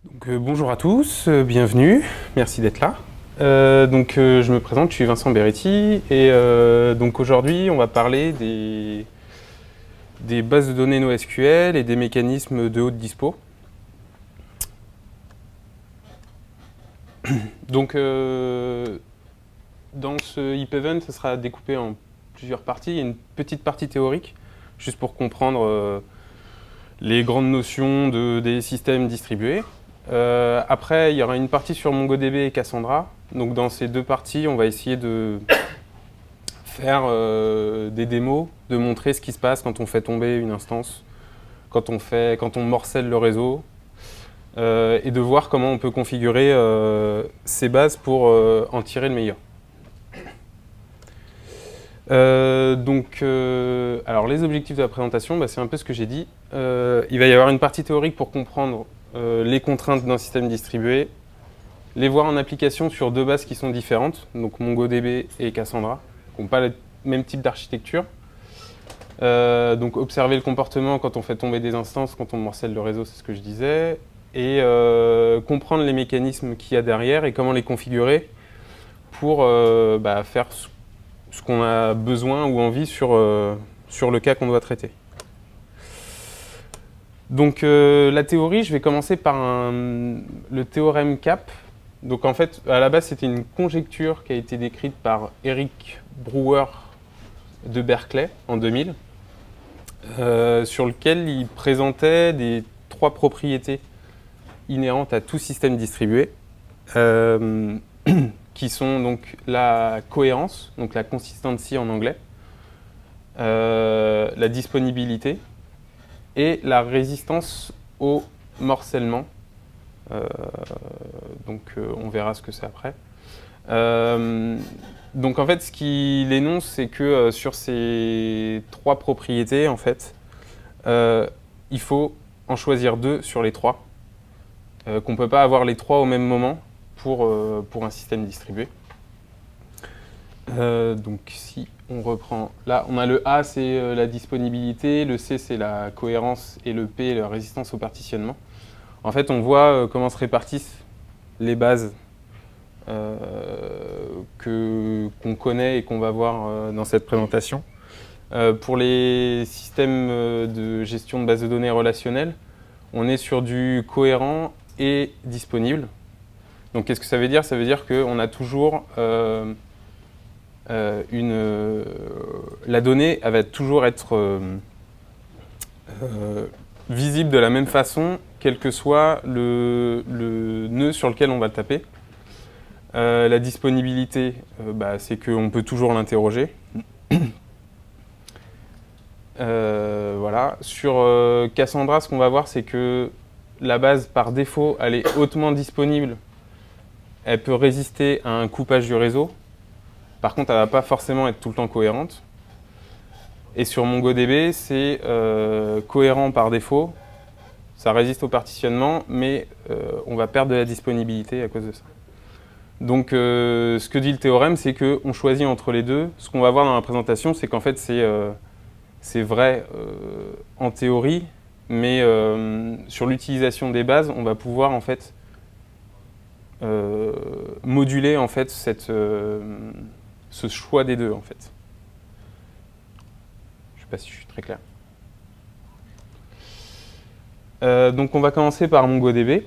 Bonjour à tous, bienvenue, merci d'être là. Je me présente, je suis Vincent Beretti et donc aujourd'hui on va parler des bases de données NoSQL et des mécanismes de haute dispo. Donc dans ce HIP Event, ça sera découpé en plusieurs parties. Il y a une petite partie théorique, juste pour comprendre les grandes notions des systèmes distribués. Après, il y aura une partie sur MongoDB et Cassandra. Donc dans ces deux parties, on va essayer de faire des démos, de montrer ce qui se passe quand on fait tomber une instance, quand on morcelle le réseau, et de voir comment on peut configurer ces bases pour en tirer le meilleur. Alors les objectifs de la présentation, c'est un peu ce que j'ai dit. Il va y avoir une partie théorique pour comprendre les contraintes d'un système distribué, les voir en application sur deux bases qui sont différentes, donc MongoDB et Cassandra, qui n'ont pas le même type d'architecture. Donc observer le comportement quand on fait tomber des instances, quand on morcelle le réseau, c'est ce que je disais, et comprendre les mécanismes qu'il y a derrière et comment les configurer pour faire ce qu'on a besoin ou envie sur le cas qu'on doit traiter. Donc la théorie, je vais commencer par le théorème CAP. Donc en fait, à la base, c'était une conjecture qui a été décrite par Eric Brewer de Berkeley en 2000, sur lequel il présentait trois propriétés inhérentes à tout système distribué, qui sont donc la cohérence, donc la consistency en anglais, la disponibilité, et la résistance au morcellement. On verra ce que c'est après. Donc en fait, ce qu'il énonce, c'est que sur ces trois propriétés, en fait, il faut en choisir deux sur les trois, qu'on ne peut pas avoir les trois au même moment pour un système distribué. Donc si on reprend, là on a le A, c'est la disponibilité, le C c'est la cohérence et le P la résistance au partitionnement. En fait on voit comment se répartissent les bases qu'on connaît et qu'on va voir dans cette présentation. Pour les systèmes de gestion de bases de données relationnelles, on est sur du cohérent et disponible. Donc qu'est-ce que ça veut dire? Ça veut dire qu'on a toujours la donnée, elle va toujours être visible de la même façon, quel que soit le nœud sur lequel on va le taper. La disponibilité, c'est qu'on peut toujours l'interroger. Voilà. Sur Cassandra, ce qu'on va voir, c'est que la base, par défaut, elle est hautement disponible. Elle peut résister à un coupage du réseau. Par contre, elle ne va pas forcément être tout le temps cohérente. Et sur MongoDB, c'est cohérent par défaut. Ça résiste au partitionnement, mais on va perdre de la disponibilité à cause de ça. Donc, ce que dit le théorème, c'est qu'on choisit entre les deux. Ce qu'on va voir dans la présentation, c'est qu'en fait, c'est vrai en théorie, mais sur l'utilisation des bases, on va pouvoir en fait moduler en fait ce choix des deux en fait. Je ne sais pas si je suis très clair. Donc on va commencer par MongoDB.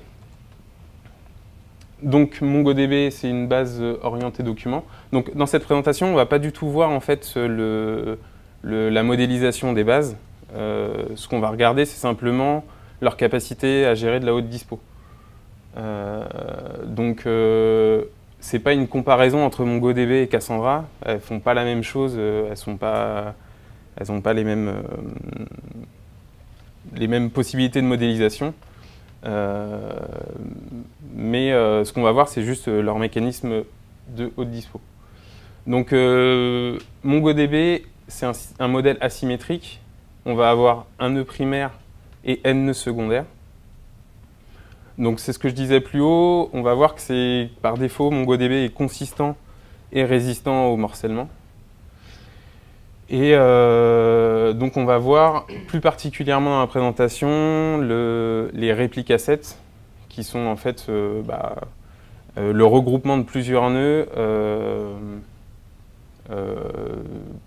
Donc MongoDB, c'est une base orientée document. Donc dans cette présentation, on ne va pas du tout voir en fait la modélisation des bases. Ce qu'on va regarder, c'est simplement leur capacité à gérer de la haute dispo. C'est pas une comparaison entre MongoDB et Cassandra. Elles font pas la même chose. Elles n'ont pas les mêmes possibilités de modélisation. Ce qu'on va voir, c'est juste leur mécanisme de haute dispo. Donc MongoDB, c'est un modèle asymétrique. On va avoir un nœud primaire et n nœuds secondaires. Donc c'est ce que je disais plus haut. On va voir que c'est par défaut, MongoDB est consistant et résistant au morcellement. Et donc on va voir plus particulièrement dans la présentation les répliques assets qui sont en fait le regroupement de plusieurs nœuds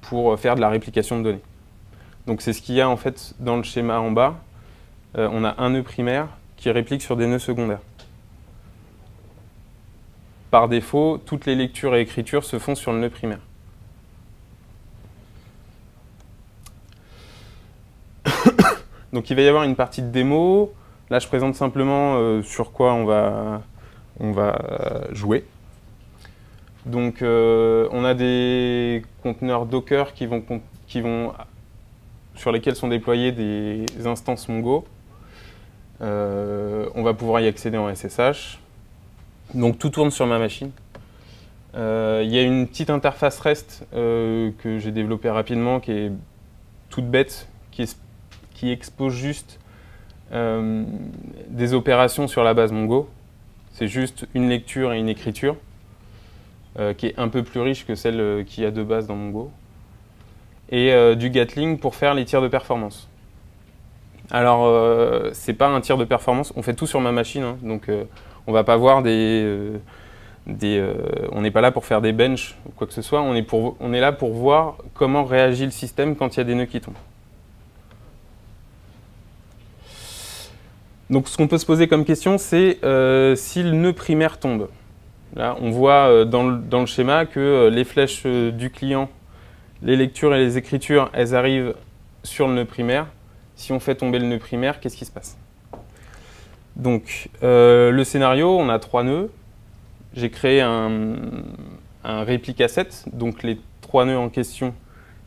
pour faire de la réplication de données. Donc c'est ce qu'il y a en fait dans le schéma en bas. On a un nœud primaire qui réplique sur des nœuds secondaires. Par défaut, toutes les lectures et écritures se font sur le nœud primaire. Donc il va y avoir une partie de démo. Là, je présente simplement sur quoi on va jouer. Donc on a des conteneurs Docker sur lesquels sont déployés des instances Mongo. On va pouvoir y accéder en SSH. Donc tout tourne sur ma machine. Il y a une petite interface REST que j'ai développée rapidement, qui est toute bête, qui expose juste des opérations sur la base Mongo. C'est juste une lecture et une écriture, qui est un peu plus riche que celle qu'il y a de base dans Mongo. Et du Gatling pour faire les tirs de performance. Alors, c'est pas un tir de performance, on fait tout sur ma machine, hein, donc on va pas voir on n'est pas là pour faire des benches ou quoi que ce soit, on est là pour voir comment réagit le système quand il y a des nœuds qui tombent. Donc ce qu'on peut se poser comme question, c'est si le nœud primaire tombe. Là, on voit dans le schéma que les flèches du client, les lectures et les écritures, elles arrivent sur le nœud primaire. Si on fait tomber le nœud primaire, qu'est-ce qui se passe? Donc, le scénario, on a 3 nœuds. J'ai créé un réplica set. Donc, les 3 nœuds en question,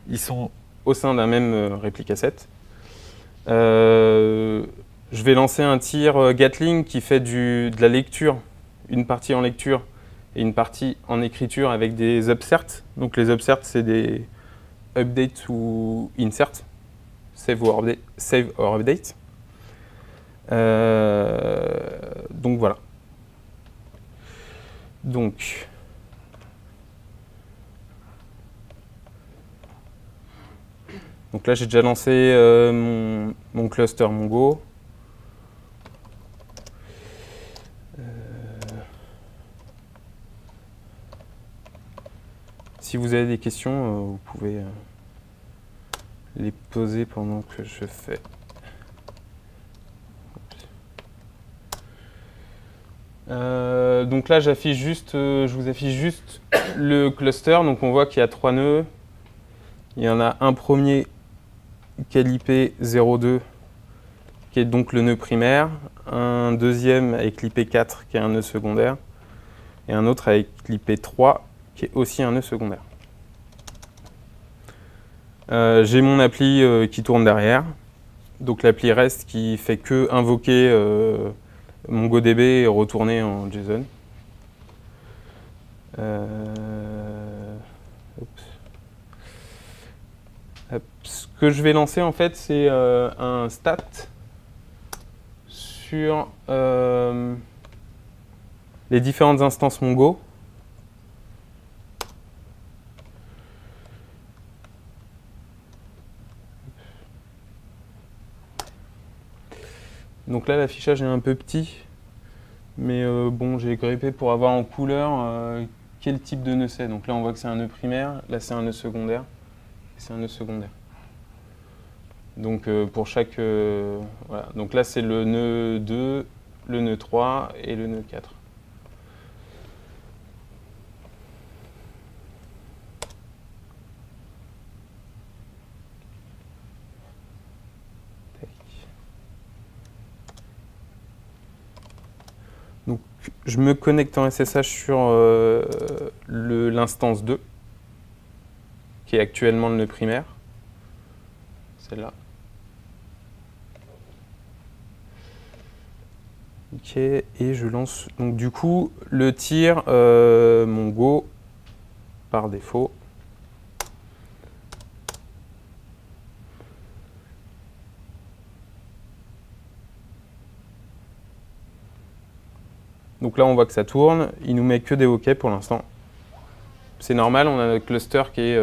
ils sont au sein d'un même réplica set. Je vais lancer un tir Gatling qui fait de la lecture, une partie en lecture et une partie en écriture avec des upserts. Donc, les upserts, c'est des update ou insert. Save or update. Donc voilà. Donc là, j'ai déjà lancé mon cluster Mongo. Si vous avez des questions, vous pouvez les poser pendant que je fais. Donc là, je vous affiche juste le cluster. Donc on voit qu'il y a 3 nœuds. Il y en a un premier qui est l'IP 02, qui est donc le nœud primaire. Un deuxième avec l'IP 4, qui est un nœud secondaire. Et un autre avec l'IP 3, qui est aussi un nœud secondaire. J'ai mon appli qui tourne derrière. Donc l'appli REST qui fait que invoquer MongoDB et retourner en JSON. Ce que je vais lancer en fait, c'est un stat sur les différentes instances Mongo. Donc là, l'affichage est un peu petit, mais bon, j'ai grippé pour avoir en couleur quel type de nœud c'est. Donc là, on voit que c'est un nœud primaire, là c'est un nœud secondaire, et c'est un nœud secondaire. Donc pour chaque... voilà. Donc là, c'est le nœud 2, le nœud 3 et le nœud 4. Donc, je me connecte en SSH sur l'instance 2, qui est actuellement le nœud primaire. Celle-là. Ok, et je lance donc du coup le tir Mongo par défaut. Donc là, on voit que ça tourne. Il nous met que des OK pour l'instant. C'est normal, on a un cluster qui est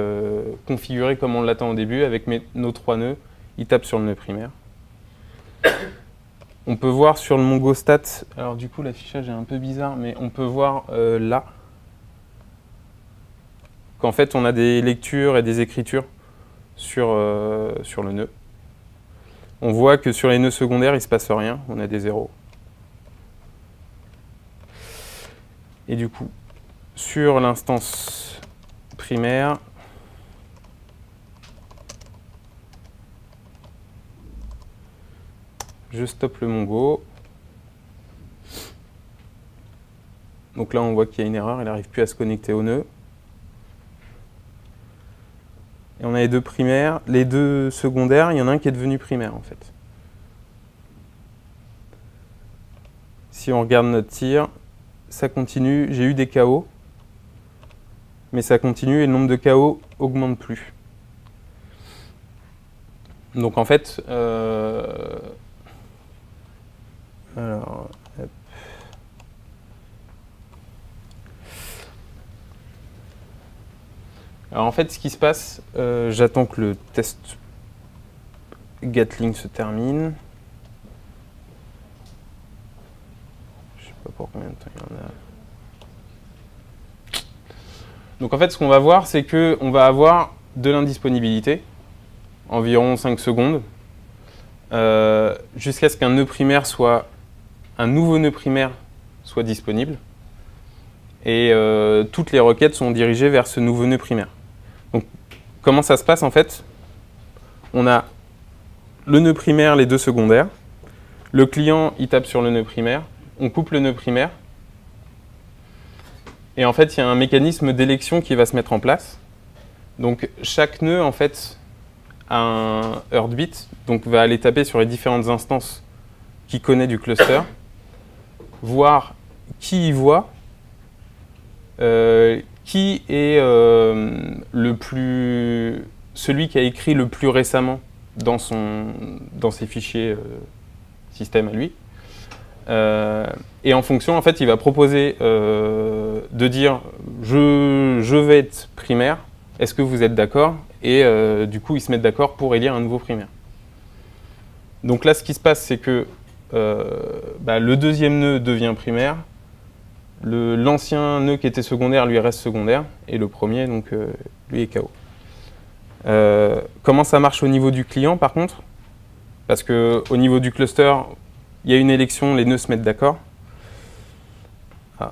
configuré comme on l'attend au début, avec nos 3 nœuds. Il tape sur le nœud primaire. on peut voir sur le MongoStat, alors du coup l'affichage est un peu bizarre, mais on peut voir là qu'en fait on a des lectures et des écritures sur le nœud. On voit que sur les nœuds secondaires, il ne se passe rien, on a des zéros. Et du coup, sur l'instance primaire, je stoppe le Mongo. Donc là, on voit qu'il y a une erreur, il n'arrive plus à se connecter au nœud. Et on a les deux primaires, les deux secondaires, il y en a un qui est devenu primaire en fait. Si on regarde notre tir, ça continue, j'ai eu des KO, mais ça continue et le nombre de KO augmente plus. Donc en fait, alors, hop. Alors en fait, ce qui se passe, j'attends que le test Gatling se termine. Je sais pas pour combien de temps il y en a. Donc en fait, ce qu'on va voir, c'est qu'on va avoir de l'indisponibilité, environ 5 secondes, jusqu'à ce qu'un nœud primaire soit, un nouveau nœud primaire soit disponible. Et toutes les requêtes sont dirigées vers ce nouveau nœud primaire. Donc, comment ça se passe en fait? On a le nœud primaire, les deux secondaires. Le client, il tape sur le nœud primaire. On coupe le nœud primaire. Et en fait, il y a un mécanisme d'élection qui va se mettre en place. Donc, chaque nœud, en fait, a un heartbeat, donc va aller taper sur les différentes instances qu'il connaît du cluster, voir qui y voit, qui est celui qui a écrit le plus récemment dans ses fichiers système à lui. Et en fonction, en fait, il va proposer de dire je vais être primaire, est-ce que vous êtes d'accord? Et du coup, ils se mettent d'accord pour élire un nouveau primaire. Donc là, ce qui se passe, c'est que le deuxième nœud devient primaire, l'ancien nœud qui était secondaire, lui reste secondaire, et le premier, donc, lui est KO. Comment ça marche au niveau du client, par contre? Parce qu'au niveau du cluster, il y a une élection, les nœuds se mettent d'accord. Ah.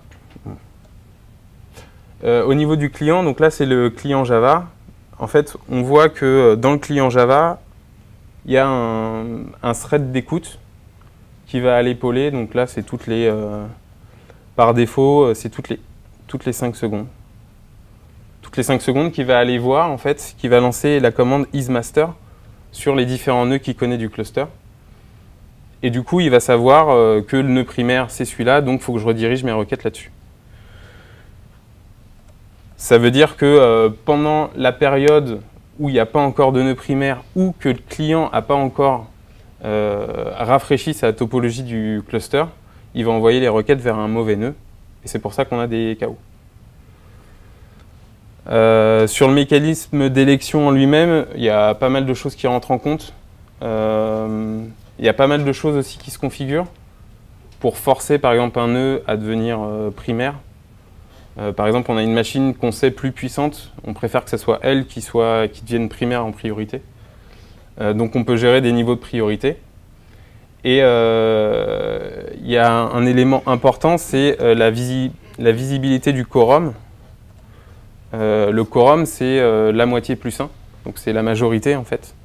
Au niveau du client, donc là, c'est le client Java. En fait, on voit que dans le client Java, il y a un thread d'écoute qui va aller épauler. Donc là, c'est toutes les... par défaut, c'est toutes les 5 secondes. Toutes les 5 secondes qui va aller voir, en fait, qui va lancer la commande isMaster sur les différents nœuds qu'il connaît du cluster. Et du coup, il va savoir que le nœud primaire, c'est celui-là, donc il faut que je redirige mes requêtes là-dessus. Ça veut dire que pendant la période où il n'y a pas encore de nœud primaire ou que le client n'a pas encore rafraîchi sa topologie du cluster, il va envoyer les requêtes vers un mauvais nœud. Et c'est pour ça qu'on a des KO. Sur le mécanisme d'élection en lui-même, il y a pas mal de choses qui rentrent en compte. Il y a pas mal de choses aussi qui se configurent pour forcer par exemple un nœud à devenir primaire. Par exemple, on a une machine qu'on sait plus puissante, on préfère que ce soit elle qui devienne primaire en priorité. Donc on peut gérer des niveaux de priorité. Et il y a un élément important, c'est la visibilité du quorum. Le quorum, c'est la moitié plus 1, donc c'est la majorité en fait.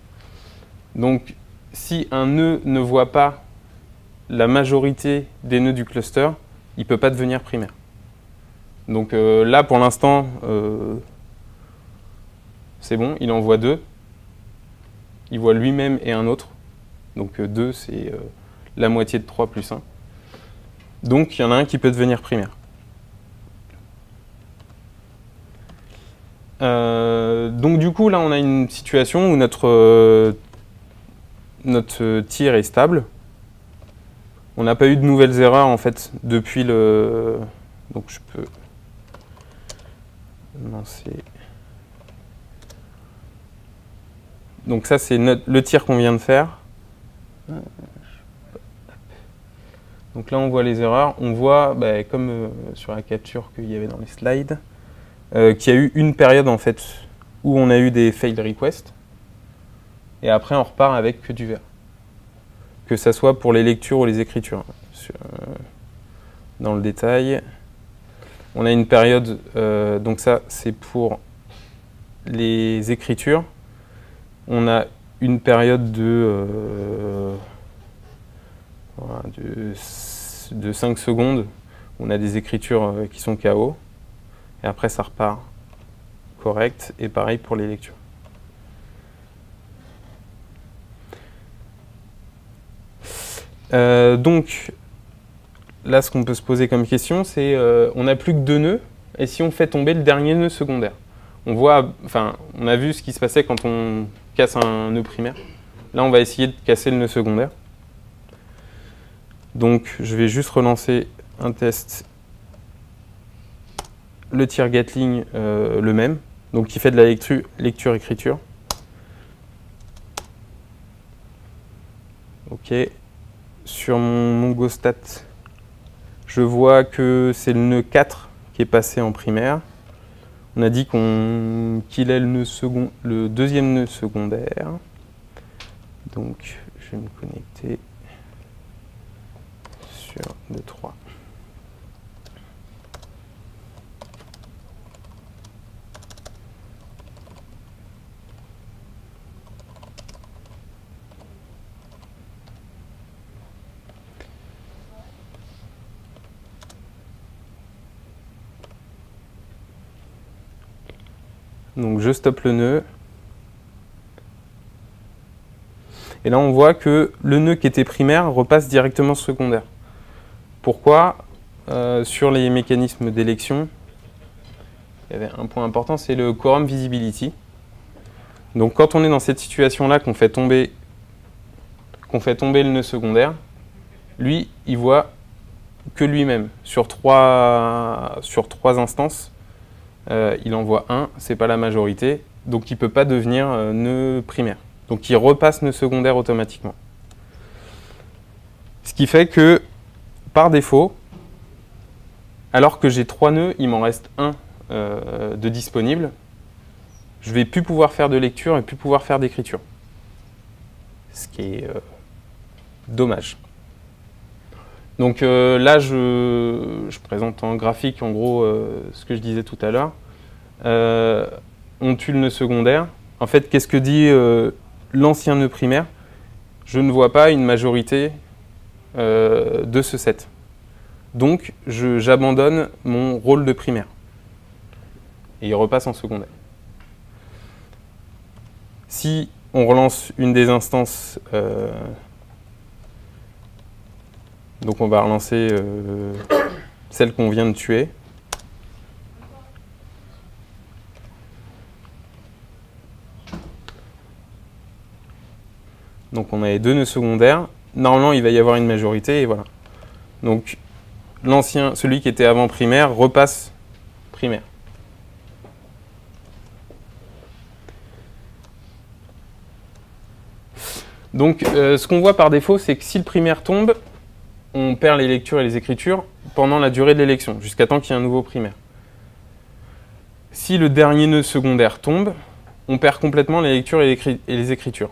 Donc si un nœud ne voit pas la majorité des nœuds du cluster, il ne peut pas devenir primaire. Donc là, pour l'instant, c'est bon, il en voit 2. Il voit lui-même et un autre. Donc 2, c'est la moitié de 3 plus 1. Donc il y en a un qui peut devenir primaire. Donc du coup, là, on a une situation où notre tir est stable. On n'a pas eu de nouvelles erreurs, en fait, depuis le... Donc je peux lancer... Donc ça, c'est le tir qu'on vient de faire. Donc là, on voit les erreurs. On voit, bah, comme sur la capture qu'il y avait dans les slides, qu'il y a eu une période en fait où on a eu des failed requests. Et après, on repart avec que du vert. Que ça soit pour les lectures ou les écritures. Dans le détail, on a une période, donc ça, c'est pour les écritures. On a une période voilà, de 5 secondes. On a des écritures qui sont KO. Et après, ça repart correct. Et pareil pour les lectures. Donc, là, ce qu'on peut se poser comme question, c'est on n'a plus que 2 nœuds. Et si on fait tomber le dernier nœud secondaire? On voit, enfin, on a vu ce qui se passait quand on casse un nœud primaire. Là, on va essayer de casser le nœud secondaire. Donc, je vais juste relancer un test. Le tir Gatling, le même. Donc, qui fait de la lecture-écriture. OK. Sur mon MongoStat, je vois que c'est le nœud 4 qui est passé en primaire. On a dit qu'il est le deuxième nœud secondaire. Donc, je vais me connecter sur 2, 3. Donc je stoppe le nœud. Et là on voit que le nœud qui était primaire repasse directement secondaire. Pourquoi? Sur les mécanismes d'élection, il y avait un point important, c'est le quorum visibility. Donc quand on est dans cette situation-là, qu'on fait tomber le nœud secondaire, lui, il voit que lui-même. Sur trois instances, il en voit un, c'est pas la majorité, donc il ne peut pas devenir nœud primaire. Donc il repasse nœud secondaire automatiquement. Ce qui fait que, par défaut, alors que j'ai 3 nœuds, il m'en reste un de disponible, je ne vais plus pouvoir faire de lecture et plus pouvoir faire d'écriture. Ce qui est dommage. Donc là, je présente en graphique, en gros, ce que je disais tout à l'heure. On tue le nœud secondaire. En fait, qu'est-ce que dit l'ancien nœud primaire? Je ne vois pas une majorité de ce set. Donc, j'abandonne mon rôle de primaire. Et il repasse en secondaire. Si on relance une des instances, donc on va relancer celle qu'on vient de tuer. Donc on a les 2 nœuds secondaires. Normalement, il va y avoir une majorité et voilà. Donc l'ancien, celui qui était avant primaire, repasse primaire. Donc ce qu'on voit par défaut, c'est que si le primaire tombe, on perd les lectures et les écritures pendant la durée de l'élection, jusqu'à temps qu'il y ait un nouveau primaire. Si le dernier nœud secondaire tombe, on perd complètement les lectures et les écritures.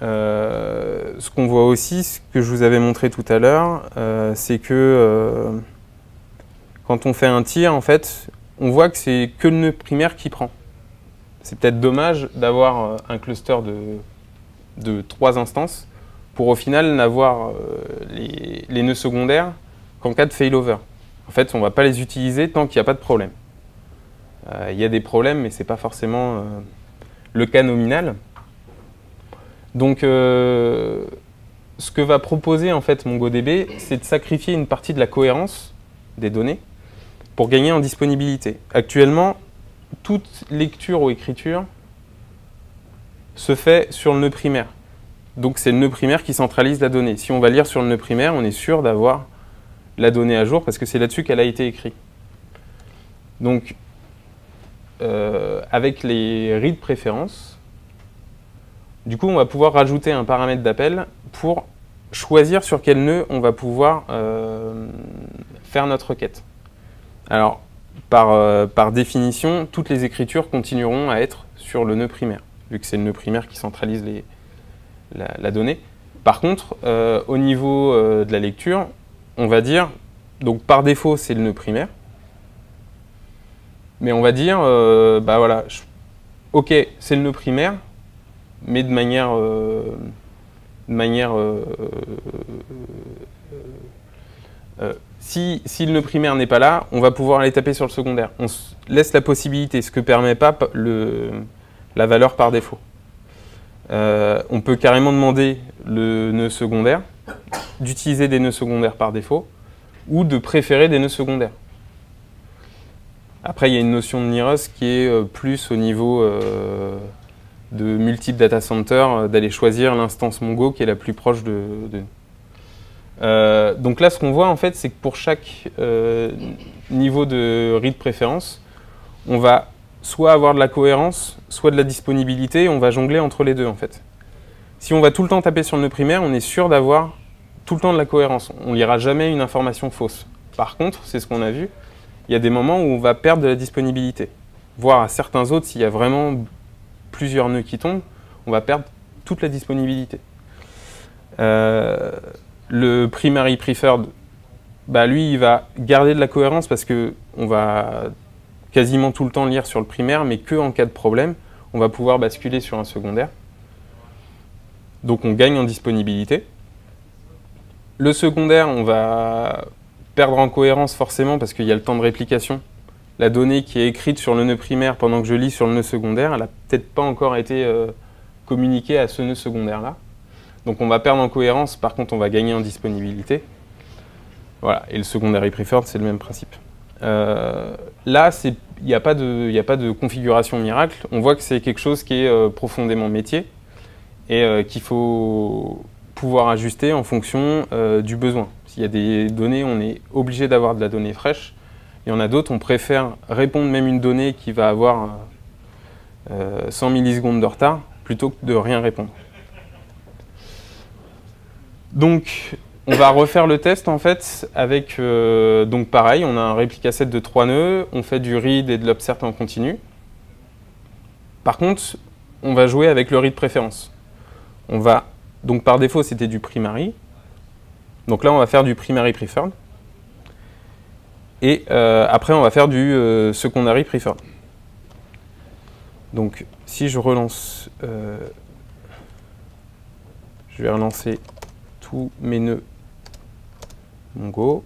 Ce qu'on voit aussi, ce que je vous avais montré tout à l'heure, c'est que quand on fait un tir, en fait, on voit que c'est que le nœud primaire qui prend. C'est peut-être dommage d'avoir un cluster de 3 instances pour au final n'avoir les nœuds secondaires qu'en cas de failover. En fait, on ne va pas les utiliser tant qu'il n'y a pas de problème. Il y a des problèmes, mais ce n'est pas forcément le cas nominal. Donc, ce que va proposer en fait MongoDB, c'est de sacrifier une partie de la cohérence des données pour gagner en disponibilité. Actuellement, toute lecture ou écriture se fait sur le nœud primaire. Donc c'est le nœud primaire qui centralise la donnée. Si on va lire sur le nœud primaire, on est sûr d'avoir la donnée à jour parce que c'est là-dessus qu'elle a été écrite. Donc, avec les read préférences, du coup, on va pouvoir rajouter un paramètre d'appel pour choisir sur quel nœud on va pouvoir faire notre requête. Alors, par définition, toutes les écritures continueront à être sur le nœud primaire, vu que c'est le nœud primaire qui centralise la donnée. Par contre, au niveau de la lecture, on va dire, donc par défaut, c'est le nœud primaire, mais on va dire, bah voilà, ok, c'est le nœud primaire, mais de manière si le nœud primaire n'est pas là, on va pouvoir aller taper sur le secondaire. On laisse la possibilité, ce que ne permet pas la valeur par défaut. On peut carrément demander le nœud secondaire, d'utiliser des nœuds secondaires par défaut, ou de préférer des nœuds secondaires. Après, il y a une notion de nearest qui est plus au niveau de multiple data center, d'aller choisir l'instance Mongo qui est la plus proche de nous. Donc là, ce qu'on voit, en fait, c'est que pour chaque niveau de read préférence, on va soit avoir de la cohérence, soit de la disponibilité, et on va jongler entre les deux, en fait. Si on va tout le temps taper sur le nœud primaire, on est sûr d'avoir tout le temps de la cohérence. On ne lira jamais une information fausse. Par contre, c'est ce qu'on a vu, il y a des moments où on va perdre de la disponibilité. Voire à certains autres, s'il y a vraiment plusieurs nœuds qui tombent, on va perdre toute la disponibilité. Le primary preferred, bah lui, il va garder de la cohérence parce qu'on va quasiment tout le temps lire sur le primaire, mais qu'en cas de problème, on va pouvoir basculer sur un secondaire. Donc on gagne en disponibilité. Le secondaire, on va perdre en cohérence forcément parce qu'il y a le temps de réplication. La donnée qui est écrite sur le nœud primaire pendant que je lis sur le nœud secondaire, elle n'a peut-être pas encore été communiquée à ce nœud secondaire-là. Donc on va perdre en cohérence, par contre on va gagner en disponibilité. Voilà, et le secondary preferred, c'est le même principe. Là, il n'y a pas de configuration miracle. On voit que c'est quelque chose qui est profondément métier et qu'il faut pouvoir ajuster en fonction du besoin. S'il y a des données, on est obligé d'avoir de la donnée fraîche. Il y en a d'autres, on préfère répondre même une donnée qui va avoir 100 millisecondes de retard plutôt que de rien répondre. Donc, on va refaire le test en fait avec, donc pareil, on a un réplica set de 3 nœuds, on fait du read et de l'obsert en continu. Par contre, on va jouer avec le read préférence. Donc par défaut, c'était du primary. Donc là, on va faire du primary preferred. Et après, on va faire du secondary preferred. Donc, si je relance, je vais relancer tous mes nœuds Mongo.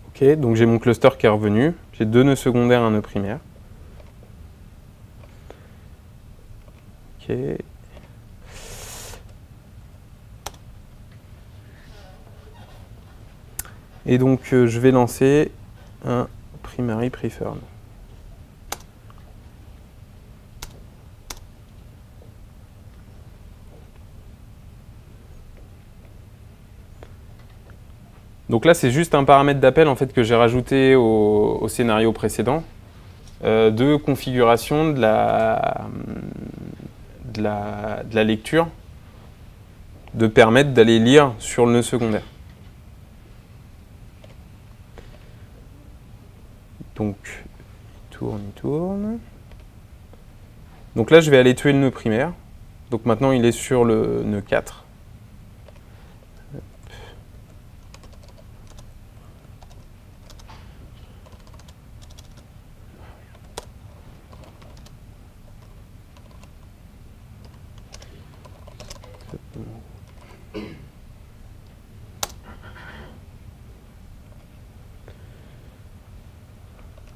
Ok, donc j'ai mon cluster qui est revenu. J'ai 2 nœuds secondaires, un nœud primaire. Ok. Et donc je vais lancer un primary preferred. Donc là, c'est juste un paramètre d'appel en fait, que j'ai rajouté au scénario précédent de configuration de la lecture, de permettre d'aller lire sur le nœud secondaire. Donc, il tourne. Donc là, je vais aller tuer le nœud primaire. Donc maintenant, il est sur le nœud 4.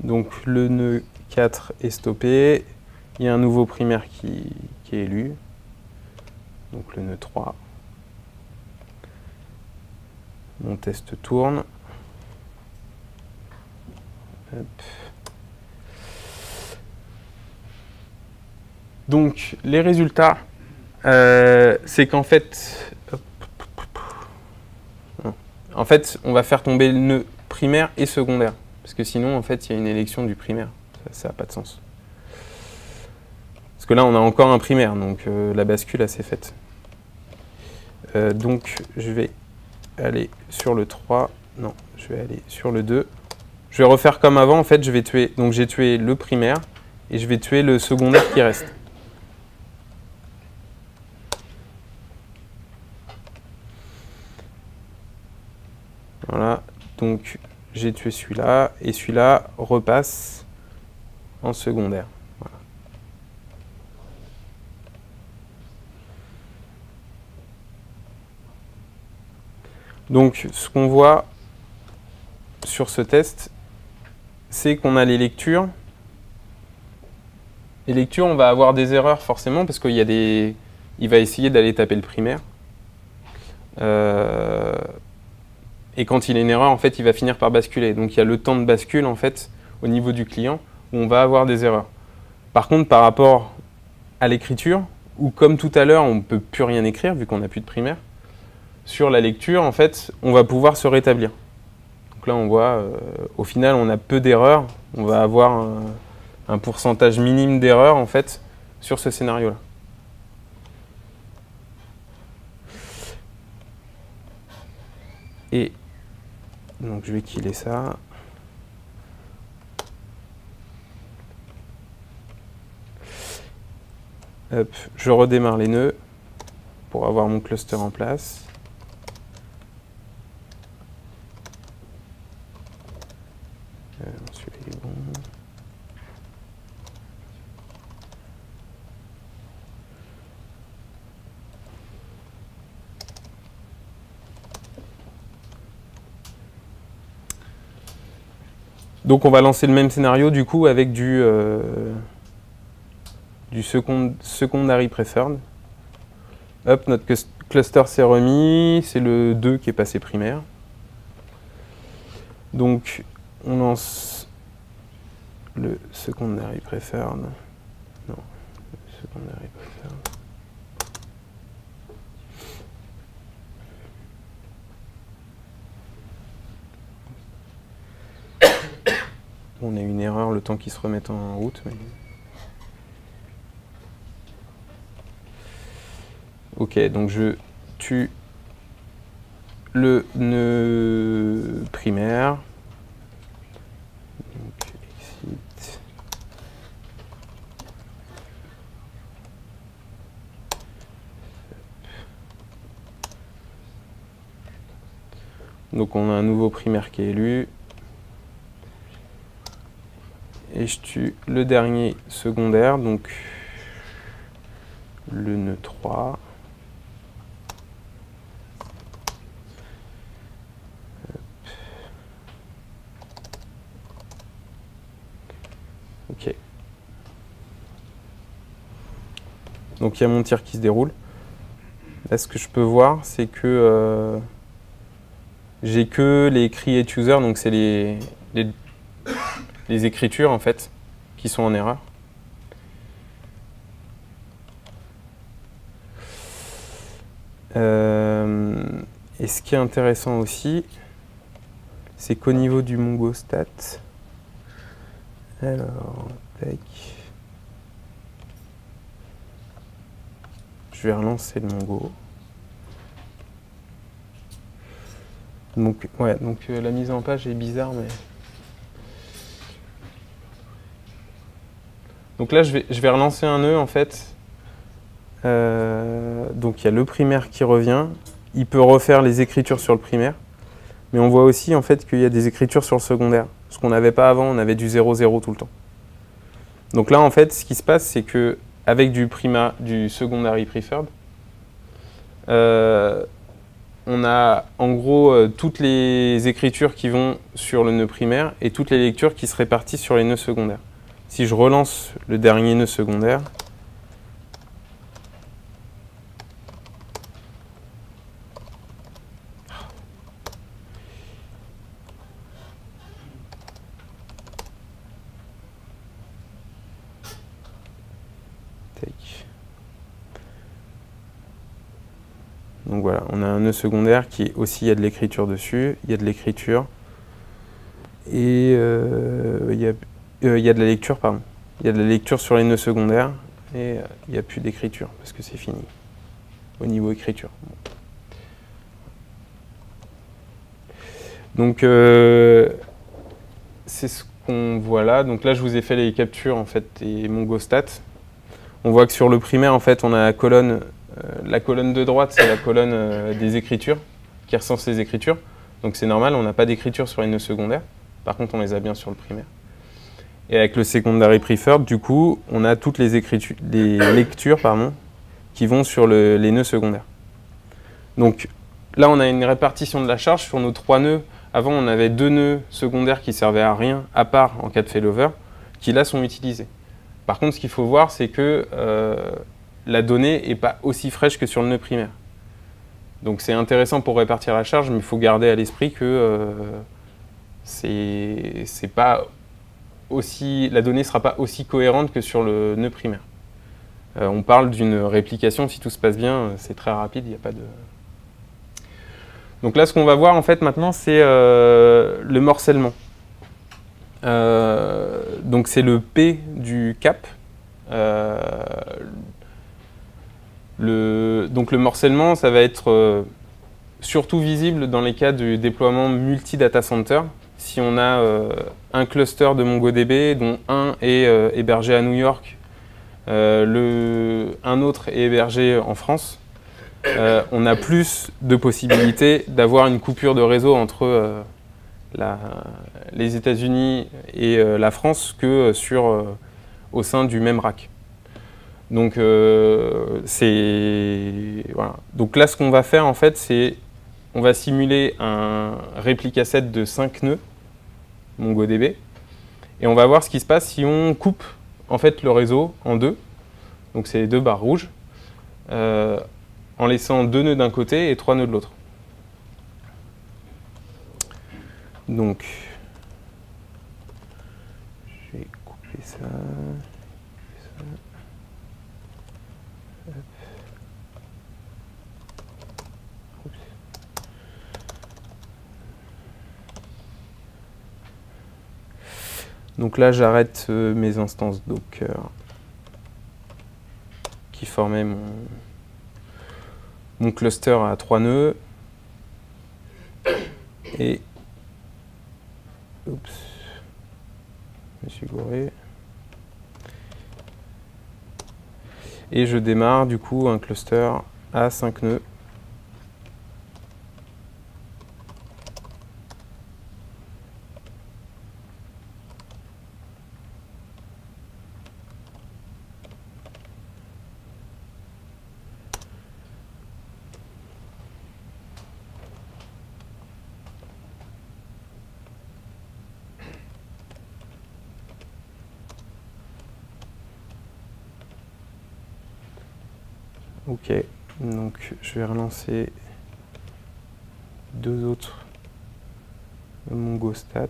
Donc le nœud 4 est stoppé, il y a un nouveau primaire qui est élu, donc le nœud 3. Mon test tourne. Hop. Donc les résultats, c'est qu'en fait, on va faire tomber le nœud primaire et secondaire. Parce que sinon, en fait, il y a une élection du primaire. Ça n'a pas de sens. Parce que là, on a encore un primaire, donc la bascule, elle s'est faite. Donc, je vais aller sur le 3. Non, je vais aller sur le 2. Je vais refaire comme avant, en fait, je vais tuer. Donc, j'ai tué le primaire et je vais tuer le secondaire qui reste. Voilà, donc j'ai tué celui-là, et celui-là repasse en secondaire. Voilà. Donc ce qu'on voit sur ce test, c'est qu'on a les lectures. Les lectures, on va avoir des erreurs forcément, parce qu'il y a des... Il va essayer d'aller taper le primaire. Et quand il a une erreur, en fait, il va finir par basculer. Donc il y a le temps de bascule, en fait, au niveau du client, où on va avoir des erreurs. Par contre, par rapport à l'écriture, où comme tout à l'heure, on ne peut plus rien écrire, vu qu'on n'a plus de primaire, sur la lecture, en fait, on va pouvoir se rétablir. Donc là, on voit, au final, on a peu d'erreurs. On va avoir un pourcentage minime d'erreurs, en fait, sur ce scénario-là. Et donc je vais killer ça. Hop, je redémarre les nœuds pour avoir mon cluster en place. Celui-là est bon. Donc on va lancer le même scénario du coup avec du secondary preferred. Hop, notre cluster s'est remis, c'est le 2 qui est passé primaire. Donc on lance le secondary preferred. Non, le secondary preferred. On a une erreur, le temps qu'il se remette en route. Mais... Ok, donc je tue le nœud primaire. Donc, exit. Donc on a un nouveau primaire qui est élu. Et je tue le dernier secondaire, donc le nœud 3. Ok. Donc il y a mon tir qui se déroule. Là, ce que je peux voir, c'est que j'ai que les create user, donc c'est les écritures en fait qui sont en erreur. Et ce qui est intéressant aussi, c'est qu'au niveau du mongostat, alors, tac, je vais relancer le mongo. Donc, ouais, donc la mise en page est bizarre, mais... Donc là, je vais relancer un nœud, en fait. Donc il y a le primaire qui revient. Il peut refaire les écritures sur le primaire. Mais on voit aussi, en fait, qu'il y a des écritures sur le secondaire. Ce qu'on n'avait pas avant, on avait du 0-0 tout le temps. Donc là, en fait, ce qui se passe, c'est que avec du secondary preferred, on a en gros toutes les écritures qui vont sur le nœud primaire et toutes les lectures qui se répartissent sur les nœuds secondaires. Si je relance le dernier nœud secondaire, donc voilà, on a un nœud secondaire qui aussi, il y a de l'écriture dessus, il y a de l'écriture. Et il y a de la lecture, pardon. Il y a de la lecture sur les nœuds secondaires et il n'y a plus d'écriture parce que c'est fini au niveau écriture. Donc c'est ce qu'on voit là. Donc là je vous ai fait les captures en fait et MongoStat. On voit que sur le primaire en fait on a la colonne de droite c'est la colonne des écritures qui recense les écritures. Donc c'est normal, on n'a pas d'écriture sur les nœuds secondaires. Par contre on les a bien sur le primaire. Et avec le secondary preferred, du coup, on a toutes les lectures qui vont sur les nœuds secondaires. Donc là, on a une répartition de la charge sur nos 3 nœuds. Avant, on avait 2 nœuds secondaires qui servaient à rien, à part en cas de failover, qui là sont utilisés. Par contre, ce qu'il faut voir, c'est que la donnée n'est pas aussi fraîche que sur le nœud primaire. Donc c'est intéressant pour répartir la charge, mais il faut garder à l'esprit que c'est pas la donnée ne sera pas aussi cohérente que sur le nœud primaire. On parle d'une réplication, si tout se passe bien, c'est très rapide, il n'y a pas de... Donc là, ce qu'on va voir en fait maintenant, c'est le morcellement. Donc c'est le P du cap. Donc le morcellement, ça va être surtout visible dans les cas du déploiement multi-data center. Si on a un cluster de MongoDB, dont un est hébergé à New York, un autre est hébergé en France, on a plus de possibilités d'avoir une coupure de réseau entre les États-Unis et la France que au sein du même rack. Donc, voilà. Donc là, ce qu'on va faire, en fait, c'est on va simuler un réplica set de 5 nœuds MongoDB et on va voir ce qui se passe si on coupe en fait le réseau en deux. Donc c'est les 2 barres rouges en laissant 2 nœuds d'un côté et 3 nœuds de l'autre. Donc je vais couper ça. Donc là, j'arrête mes instances Docker qui formaient mon cluster à 3 nœuds. Et oups, je me suis gouré. Et je démarre du coup un cluster à 5 nœuds. Ok, donc je vais relancer 2 autres MongoStat.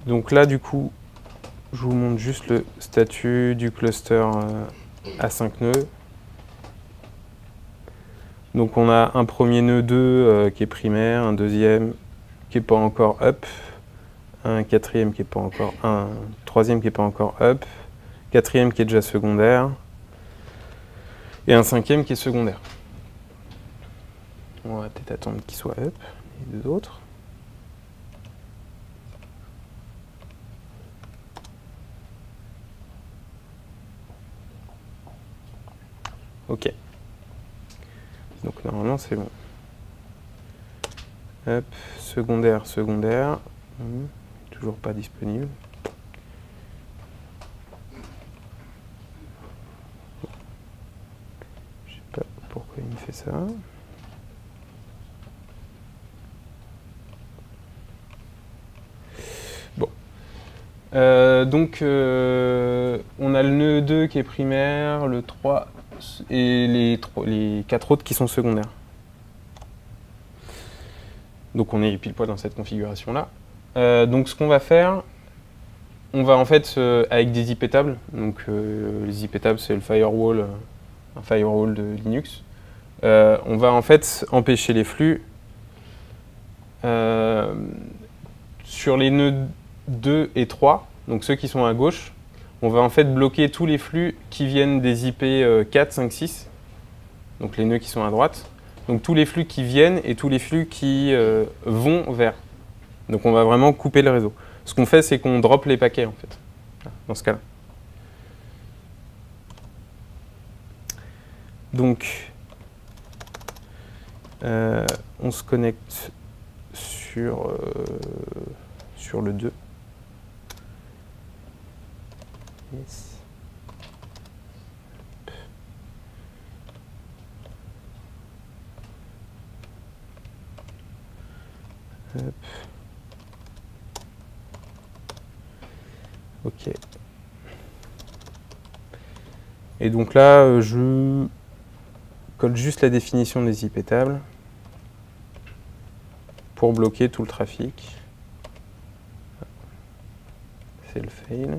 Donc là, du coup, je vous montre juste le statut du cluster à 5 nœuds. Donc on a un premier nœud 2 qui est primaire, un deuxième qui n'est pas encore up, un quatrième qui n'est pas encore, un troisième qui n'est pas encore up, quatrième qui est déjà secondaire, et un cinquième qui est secondaire. On va peut-être attendre qu'il soit up, les 2 autres. Ok. Donc normalement c'est bon. Hop, secondaire, secondaire. Toujours pas disponible. Je sais pas pourquoi il me fait ça. Bon. Donc on a le nœud 2 qui est primaire, le 3 et les 4 autres qui sont secondaires. Donc on est pile poil dans cette configuration là. Donc ce qu'on va faire, on va en fait avec des IP tables, donc les IP tables c'est le firewall, un firewall de Linux. On va en fait empêcher les flux sur les nœuds 2 et 3, donc ceux qui sont à gauche. On va en fait bloquer tous les flux qui viennent des IP 4, 5, 6, donc les nœuds qui sont à droite. Donc tous les flux qui viennent et tous les flux qui vont vers. Donc on va vraiment couper le réseau. Ce qu'on fait, c'est qu'on drop les paquets en fait, dans ce cas-là. Donc on se connecte sur le 2. Yes. Hop. Ok. Et donc là, je colle juste la définition des IP tables pour bloquer tout le trafic. C'est le fail.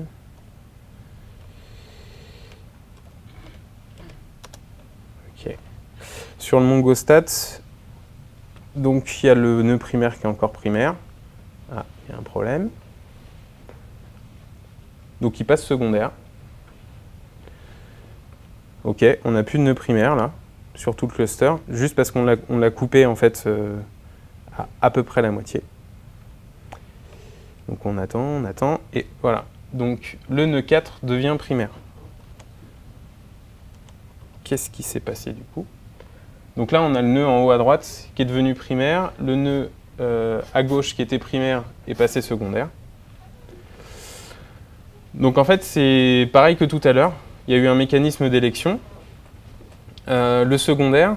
Ok. Sur le MongoStat, donc il y a le nœud primaire qui est encore primaire. Ah, il y a un problème. Donc il passe secondaire. Ok, on n'a plus de nœud primaire là, sur tout le cluster, juste parce qu'on l'a coupé en fait à peu près la moitié. Donc on attend, et voilà. Donc le nœud 4 devient primaire. Qu'est-ce qui s'est passé du coup? Donc là on a le nœud en haut à droite qui est devenu primaire, le nœud à gauche qui était primaire est passé secondaire. Donc en fait c'est pareil que tout à l'heure, il y a eu un mécanisme d'élection. Le secondaire,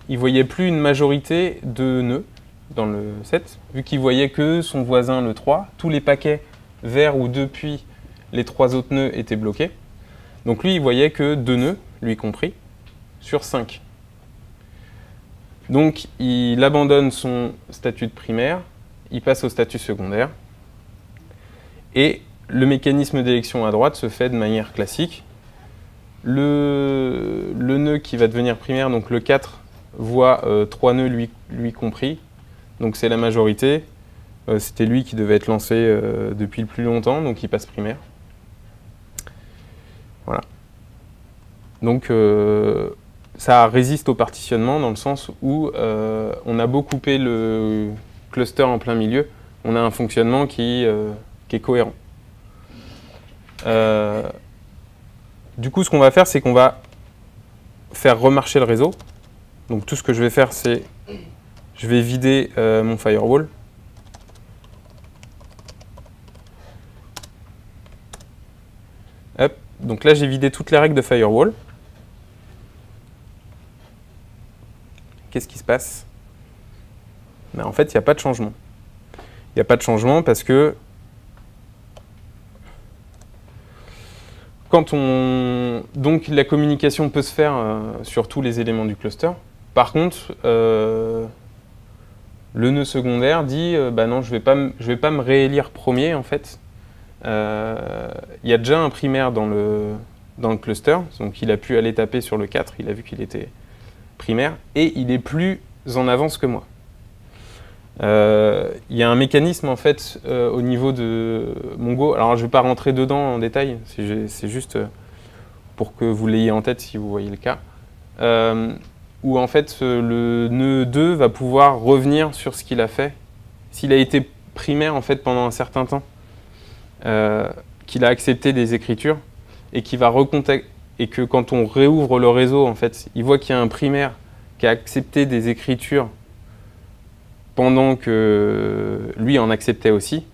il ne voyait plus une majorité de nœuds dans le set, vu qu'il voyait que son voisin le 3, tous les paquets vers ou depuis les 3 autres nœuds étaient bloqués. Donc lui il voyait que 2 nœuds, lui compris, sur 5. Donc il abandonne son statut de primaire, il passe au statut secondaire, et le mécanisme d'élection à droite se fait de manière classique. Le nœud qui va devenir primaire, donc le 4, voit 3 nœuds lui compris, donc c'est la majorité. C'était lui qui devait être lancé depuis le plus longtemps, donc il passe primaire. Voilà. Donc ça résiste au partitionnement dans le sens où on a beau couper le cluster en plein milieu, on a un fonctionnement qui est cohérent. Du coup, ce qu'on va faire, c'est qu'on va faire remarcher le réseau. Donc tout ce que je vais faire, c'est je vais vider mon firewall. Hop. Donc là, j'ai vidé toutes les règles de firewall. Qu'est-ce qui se passe? Ben, en fait, il n'y a pas de changement. Il n'y a pas de changement parce que donc la communication peut se faire sur tous les éléments du cluster. Par contre, le nœud secondaire dit bah non, je vais pas me réélire premier en fait. Il y a déjà un primaire dans le cluster, donc il a pu aller taper sur le 4, il a vu qu'il était primaire, et il est plus en avance que moi. Il y a un mécanisme en fait au niveau de Mongo, alors je ne vais pas rentrer dedans en détail, c'est juste pour que vous l'ayez en tête si vous voyez le cas, où en fait le nœud 2 va pouvoir revenir sur ce qu'il a fait, s'il a été primaire en fait pendant un certain temps, qu'il a accepté des écritures et qu'il va recontacter, et que quand on réouvre le réseau en fait, il voit qu'il y a un primaire qui a accepté des écritures pendant que lui en acceptait aussi,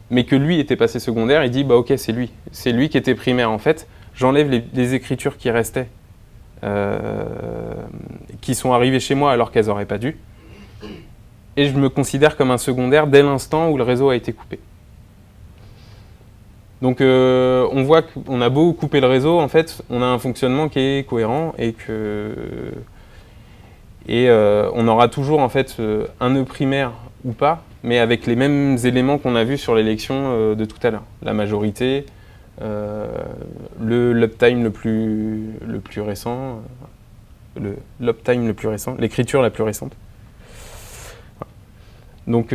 mais que lui était passé secondaire, il dit bah ok, c'est lui qui était primaire en fait, j'enlève les écritures qui restaient, qui sont arrivées chez moi alors qu'elles n'auraient pas dû, et je me considère comme un secondaire dès l'instant où le réseau a été coupé. Donc on voit qu'on a beau couper le réseau, en fait, on a un fonctionnement qui est cohérent et on aura toujours en fait un nœud primaire ou pas, mais avec les mêmes éléments qu'on a vus sur l'élection de tout à l'heure. La majorité, l'uptime le plus récent, l'uptime le plus récent, l'écriture la plus récente. Donc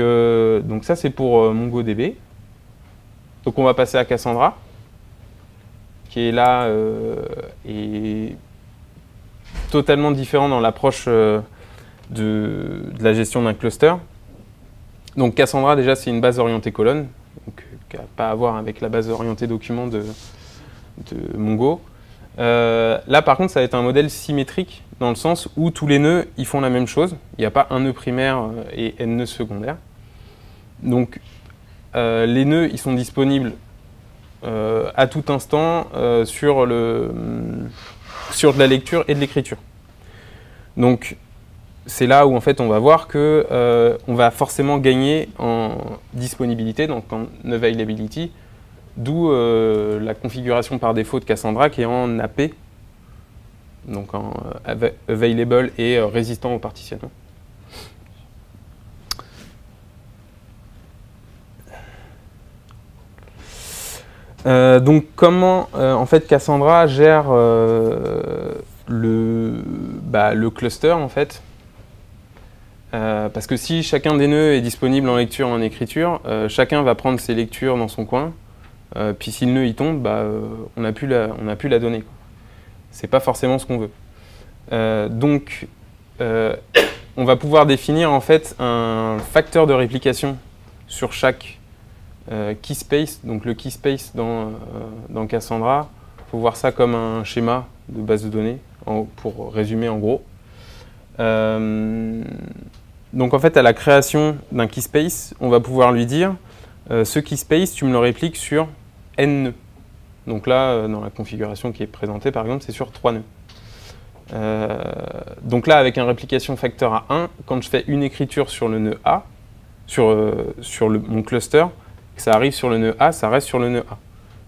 ça c'est pour MongoDB. Donc on va passer à Cassandra, qui est là et totalement différent dans l'approche de la gestion d'un cluster. Donc Cassandra déjà c'est une base orientée colonne, donc qui n'a pas à voir avec la base orientée document de Mongo. Là par contre ça va être un modèle symétrique dans le sens où tous les nœuds ils font la même chose. Il n'y a pas un nœud primaire et n nœuds secondaires. Donc les nœuds ils sont disponibles à tout instant sur de la lecture et de l'écriture. Donc c'est là où en fait on va voir que on va forcément gagner en disponibilité, donc en availability, d'où la configuration par défaut de Cassandra qui est en AP, donc en available et résistant au partitionnement. Donc comment en fait Cassandra gère le cluster en fait, parce que si chacun des nœuds est disponible en lecture et en écriture, chacun va prendre ses lectures dans son coin, puis si le nœud il tombe, on n'a plus la donnée. C'est pas forcément ce qu'on veut. Donc on va pouvoir définir en fait un facteur de réplication sur chaque key space. Donc le key space dans Cassandra, il faut voir ça comme un schéma de base de données, pour résumer en gros. Donc en fait à la création d'un key space, on va pouvoir lui dire ce key space tu me le répliques sur n nœuds. Donc là dans la configuration qui est présentée par exemple c'est sur 3 nœuds. Donc là avec un réplication facteur à 1, quand je fais une écriture sur le nœud A, sur mon cluster, que ça arrive sur le nœud A, ça reste sur le nœud A.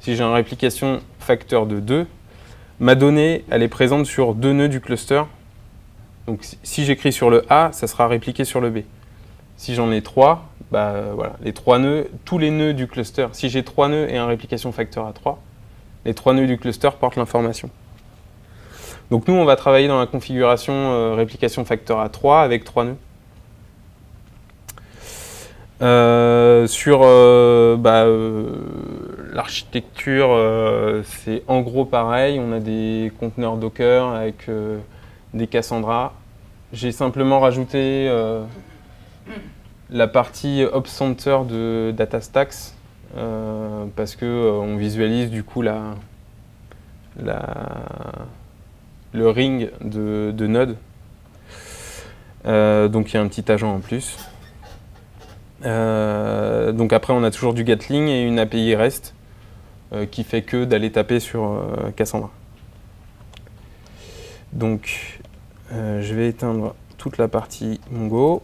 Si j'ai une réplication facteur de 2, ma donnée elle est présente sur 2 nœuds du cluster. Donc si j'écris sur le A, ça sera répliqué sur le B. Si j'en ai 3, voilà, les 3 nœuds, tous les nœuds du cluster, si j'ai 3 nœuds et un réplication facteur à 3, les 3 nœuds du cluster portent l'information. Donc nous, on va travailler dans la configuration réplication facteur à 3 avec 3 nœuds. Sur l'architecture, c'est en gros pareil. On a des conteneurs Docker avec des Cassandra. J'ai simplement rajouté la partie Ops Center de DataStax parce que on visualise du coup le ring de node. Donc il y a un petit agent en plus. Donc après on a toujours du Gatling et une API REST qui fait que d'aller taper sur Cassandra. Donc je vais éteindre toute la partie Mongo.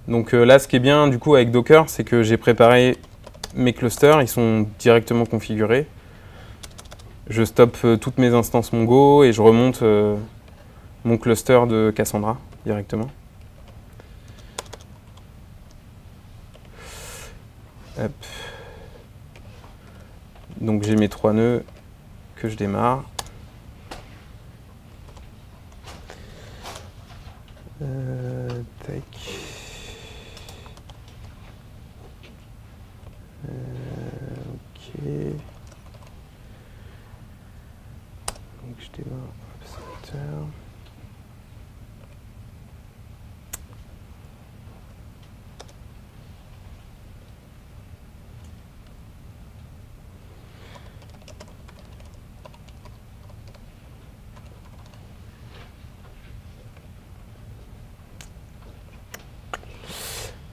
Donc là ce qui est bien du coup avec Docker, c'est que j'ai préparé mes clusters, ils sont directement configurés. Je stoppe toutes mes instances Mongo et je remonte mon cluster de Cassandra directement. Hop. Donc j'ai mes 3 nœuds que je démarre. Tac. Ok. Donc je démarre Ops Center.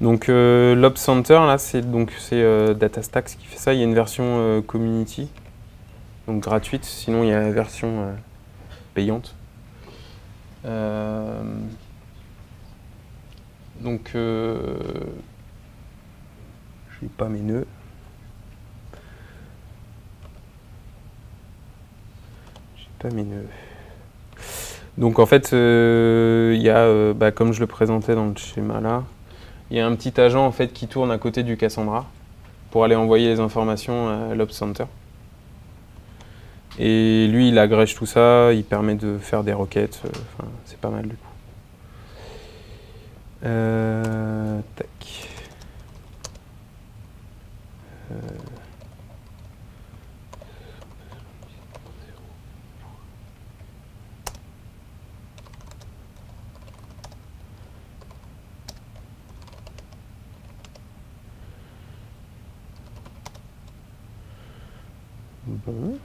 Donc l'Ops Center, là, c'est DataStax qui fait ça. Il y a une version community, donc gratuite. Sinon, il y a la version payante. Donc, je n'ai pas mes nœuds. Donc en fait, il y a, comme je le présentais dans le schéma là, il y a un petit agent en fait qui tourne à côté du Cassandra pour aller envoyer les informations à l'Ops Center. Et lui, il agrège tout ça, il permet de faire des requêtes, c'est pas mal du coup. Tac. Bon.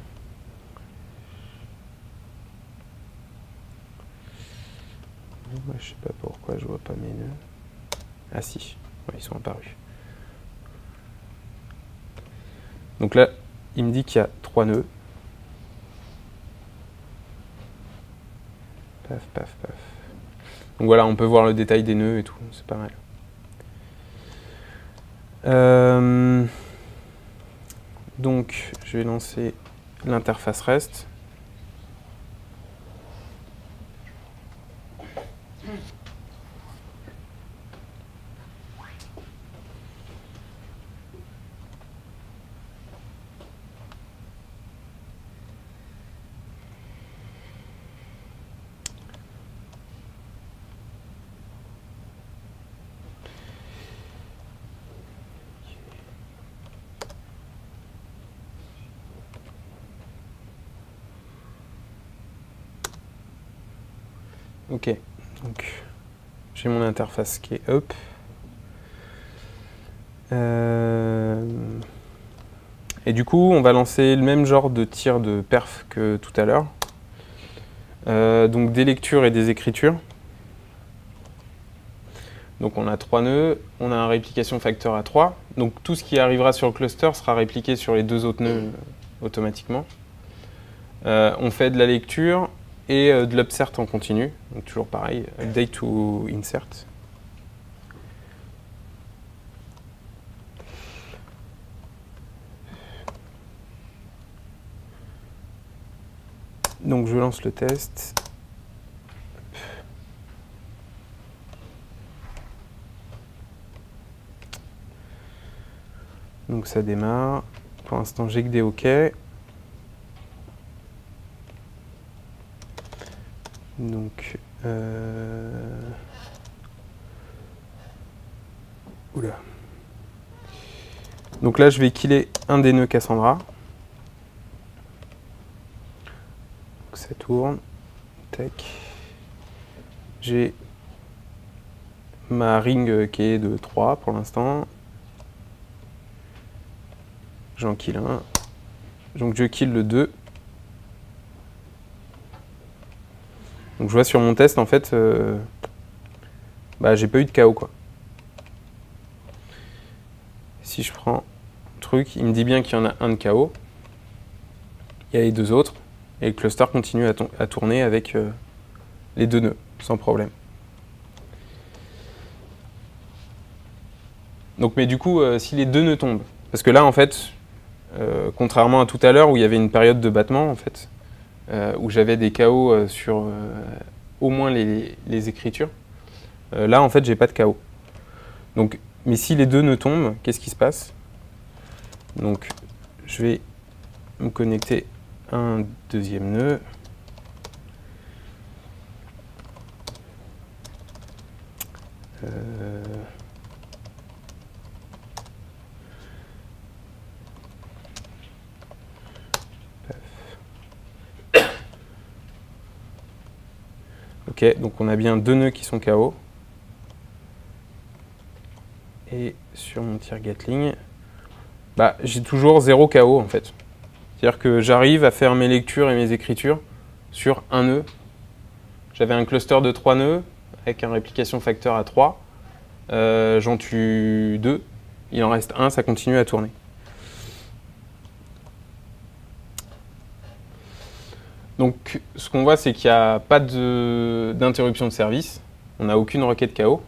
Moi, je sais pas pourquoi je vois pas mes nœuds. Ah si, ouais, ils sont apparus. Donc là, il me dit qu'il y a 3 nœuds. Paf, paf, paf. Donc voilà, on peut voir le détail des nœuds et tout, c'est pas mal. Donc, je vais lancer l'interface REST. Ok, donc j'ai mon interface qui est up. Et du coup, on va lancer le même genre de tir de perf que tout à l'heure. Donc des lectures et des écritures. Donc on a 3 nœuds, on a un réplication facteur à 3. Donc tout ce qui arrivera sur le cluster sera répliqué sur les 2 autres nœuds automatiquement. On fait de la lecture et de l'upsert en continu. Donc toujours pareil, update ou insert. Donc je lance le test. Donc ça démarre. Pour l'instant, j'ai que des OK. Donc, oula. Donc là, je vais killer un des nœuds Cassandra. Donc ça tourne. Tac. J'ai ma ring qui est de 3 pour l'instant. J'en kill un. Donc je kill le 2. Donc je vois sur mon test, en fait, j'ai pas eu de KO, quoi. Si je prends le truc, il me dit bien qu'il y en a un de KO. Il y a les 2 autres. Et le cluster continue à tourner avec les 2 nœuds, sans problème. Donc, mais du coup, si les 2 nœuds tombent, parce que là, en fait, contrairement à tout à l'heure où il y avait une période de battement, en fait, où j'avais des KO sur au moins les écritures, là, en fait, j'ai pas de KO. Donc, mais si les 2 nœuds tombent, qu'est-ce qui se passe? Donc, je vais me connecter à un deuxième nœud. Ok, donc on a bien 2 nœuds qui sont KO. Et sur mon tir Gatling, j'ai toujours 0 KO en fait. C'est-à-dire que j'arrive à faire mes lectures et mes écritures sur un nœud. J'avais un cluster de 3 nœuds avec un réplication facteur à 3. j'en tue 2, il en reste un, ça continue à tourner. Donc ce qu'on voit, c'est qu'il n'y a pas d'interruption de service, on n'a aucune requête KO.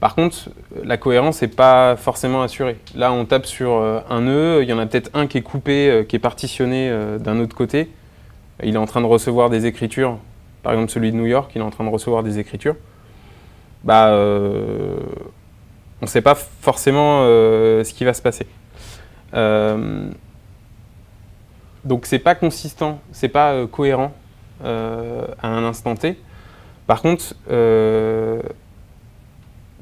Par contre, la cohérence n'est pas forcément assurée. Là, on tape sur un nœud, il y en a peut-être un qui est coupé, qui est partitionné d'un autre côté. Il est en train de recevoir des écritures, par exemple celui de New York, il est en train de recevoir des écritures. Bah, on ne sait pas forcément ce qui va se passer. Donc c'est pas consistant, c'est pas cohérent à un instant T. Par contre,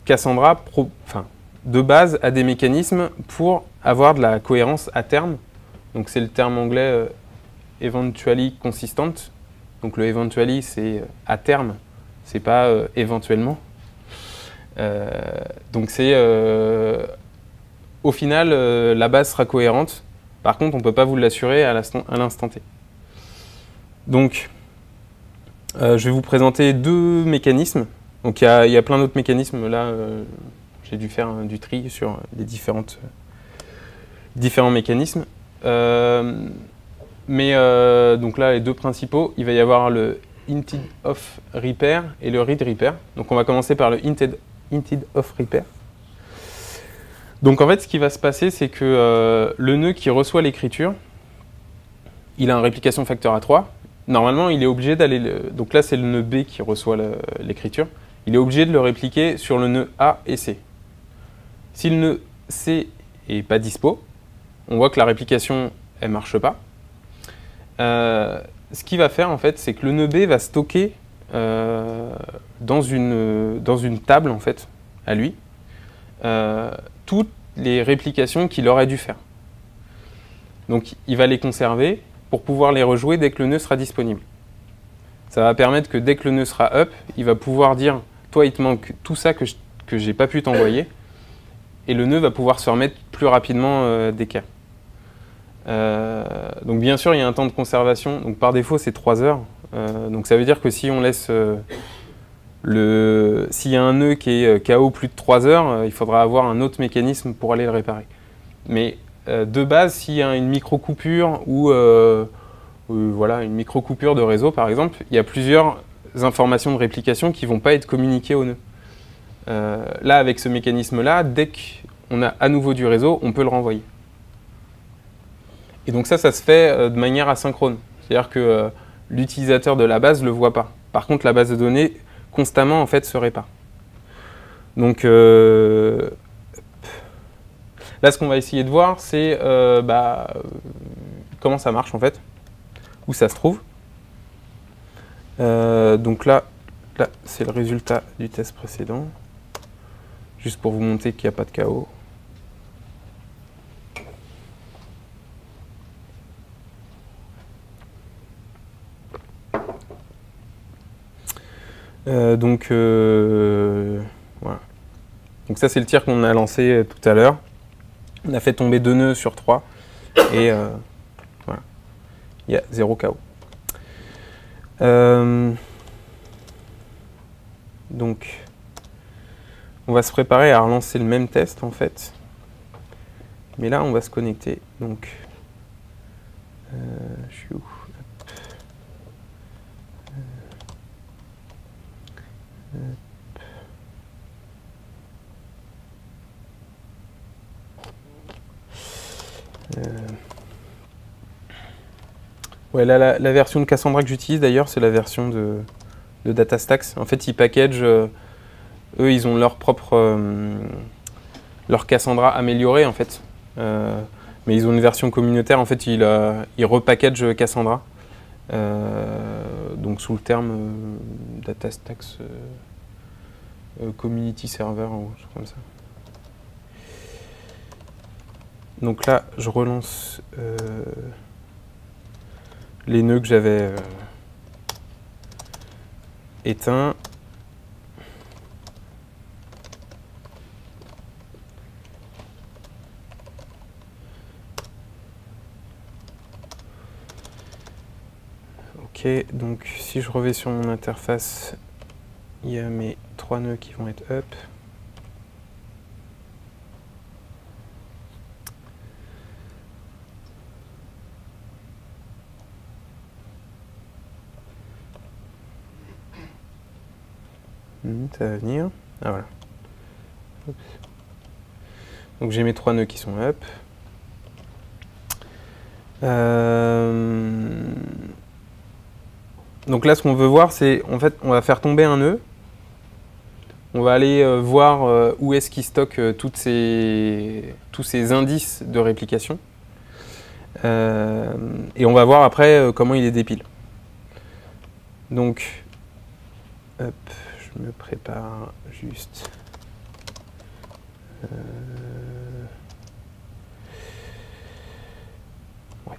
Cassandra, de base, a des mécanismes pour avoir de la cohérence à terme. Donc c'est le terme anglais eventually consistent. Donc le eventually, c'est à terme, c'est pas éventuellement. Donc c'est au final, la base sera cohérente. Par contre, on ne peut pas vous l'assurer à l'instant T. Donc, je vais vous présenter 2 mécanismes. Donc il y a plein d'autres mécanismes. Là, j'ai dû faire du tri sur les différents mécanismes. Donc là, les 2 principaux, il va y avoir le hinted off repair et le read repair. Donc on va commencer par le hinted off repair. Donc en fait, ce qui va se passer, c'est que le nœud qui reçoit l'écriture, il a un réplication facteur A3. Normalement, il est obligé d'aller... Donc là, c'est le nœud B qui reçoit l'écriture. Il est obligé de le répliquer sur le nœud A et C. Si le nœud C n'est pas dispo, on voit que la réplication, elle ne marche pas. Ce qu'il va faire, en fait, c'est que le nœud B va stocker dans une table, en fait, à lui, toutes les réplications qu'il aurait dû faire. Donc, il va les conserver pour pouvoir les rejouer dès que le nœud sera disponible. Ça va permettre que dès que le nœud sera up, il va pouvoir dire « Toi, il te manque tout ça que je n'ai pas pu t'envoyer ». Et le nœud va pouvoir se remettre plus rapidement d'équerre. Donc bien sûr, il y a un temps de conservation. Donc par défaut, c'est 3 heures. Donc ça veut dire que si on laisse s'il y a un nœud qui est KO plus de 3 heures, il faudra avoir un autre mécanisme pour aller le réparer. Mais de base, s'il y a une micro-coupure ou voilà, une micro-coupure de réseau, par exemple, il y a plusieurs informations de réplication qui ne vont pas être communiquées au nœud. Là, avec ce mécanisme-là, dès qu'on a à nouveau du réseau, on peut le renvoyer. Et donc ça se fait de manière asynchrone. C'est-à-dire que l'utilisateur de la base ne le voit pas. Par contre, la base de données, constamment, en fait, se répare. Donc là, ce qu'on va essayer de voir, c'est comment ça marche, en fait, où ça se trouve. Donc là c'est le résultat du test précédent. Juste pour vous montrer qu'il n'y a pas de KO. Voilà. Donc ça, c'est le tir qu'on a lancé tout à l'heure. On a fait tomber 2 nœuds sur 3. Et voilà. Il y a 0 KO. Donc, on va se préparer à relancer le même test, en fait. Mais là, on va se connecter. Donc, je suis où ? Ouais, là, la version de Cassandra que j'utilise d'ailleurs, c'est la version de DataStax. En fait, ils packagent, eux, ils ont leur propre leur Cassandra amélioré en fait. Mais ils ont une version communautaire, en fait, ils repackagent Cassandra. Donc sous le terme DataStax Community Server ou quelque chose comme ça. Donc là, je relance les nœuds que j'avais éteints. Ok, donc si je reviens sur mon interface, il y a mes 3 nœuds qui vont être up. Ça va venir. Ah voilà. Oups. Donc j'ai mes 3 nœuds qui sont up. Donc là, ce qu'on veut voir, c'est en fait, on va faire tomber un nœud. On va aller voir où est-ce qu'il stocke tous ces indices de réplication. Et on va voir après comment il les dépile. Donc, hop, je me prépare juste. Ouais.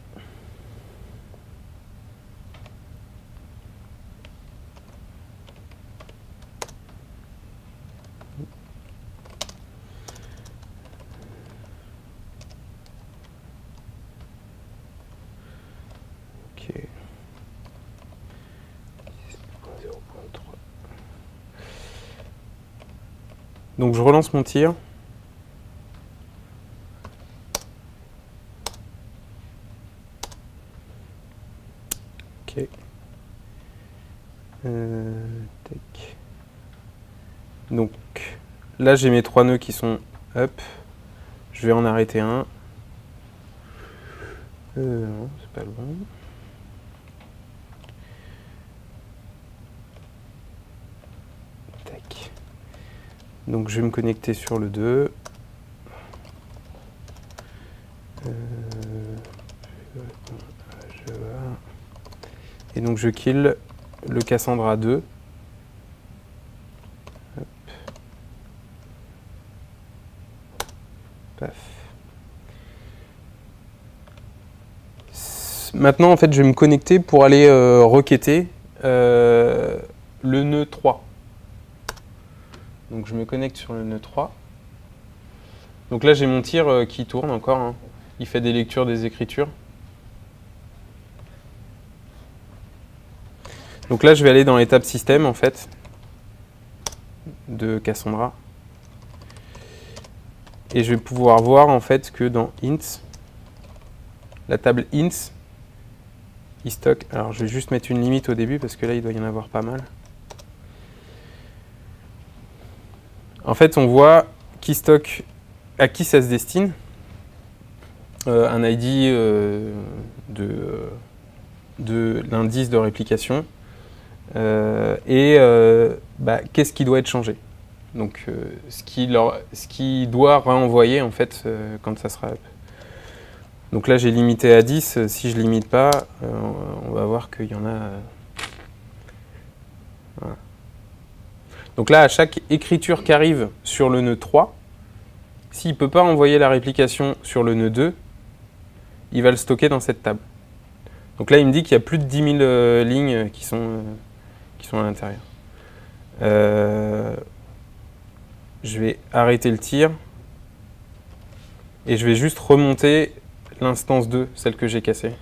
Ok. Donc je relance mon tir. Ok. Tac. Donc là j'ai mes 3 nœuds qui sont up. Je vais en arrêter un. Non, c'est pas le bon. Tac. Donc je vais me connecter sur le 2. Et donc je kill le Cassandra 2. Hop. Paf. Maintenant en fait je vais me connecter pour aller requêter le nœud 3. Donc je me connecte sur le nœud 3. Donc là j'ai mon tir qui tourne encore, hein. Il fait des lectures des écritures. Donc là je vais aller dans l'étape système en fait de Cassandra. Et je vais pouvoir voir en fait que dans int, la table int, il stocke. Alors je vais juste mettre une limite au début parce que là il doit y en avoir pas mal. En fait on voit qui stocke, à qui ça se destine. Un ID de l'indice de réplication. Qu'est-ce qui doit être changé. Donc ce qui doit renvoyer en fait quand ça sera up. Donc là j'ai limité à 10, si je limite pas, on va voir qu'il y en a... Voilà. Donc là à chaque écriture qui arrive sur le nœud 3, s'il ne peut pas envoyer la réplication sur le nœud 2, il va le stocker dans cette table. Donc là il me dit qu'il y a plus de 10 000 lignes qui sont à l'intérieur. Je vais arrêter le tir et je vais juste remonter l'instance 2, celle que j'ai cassée.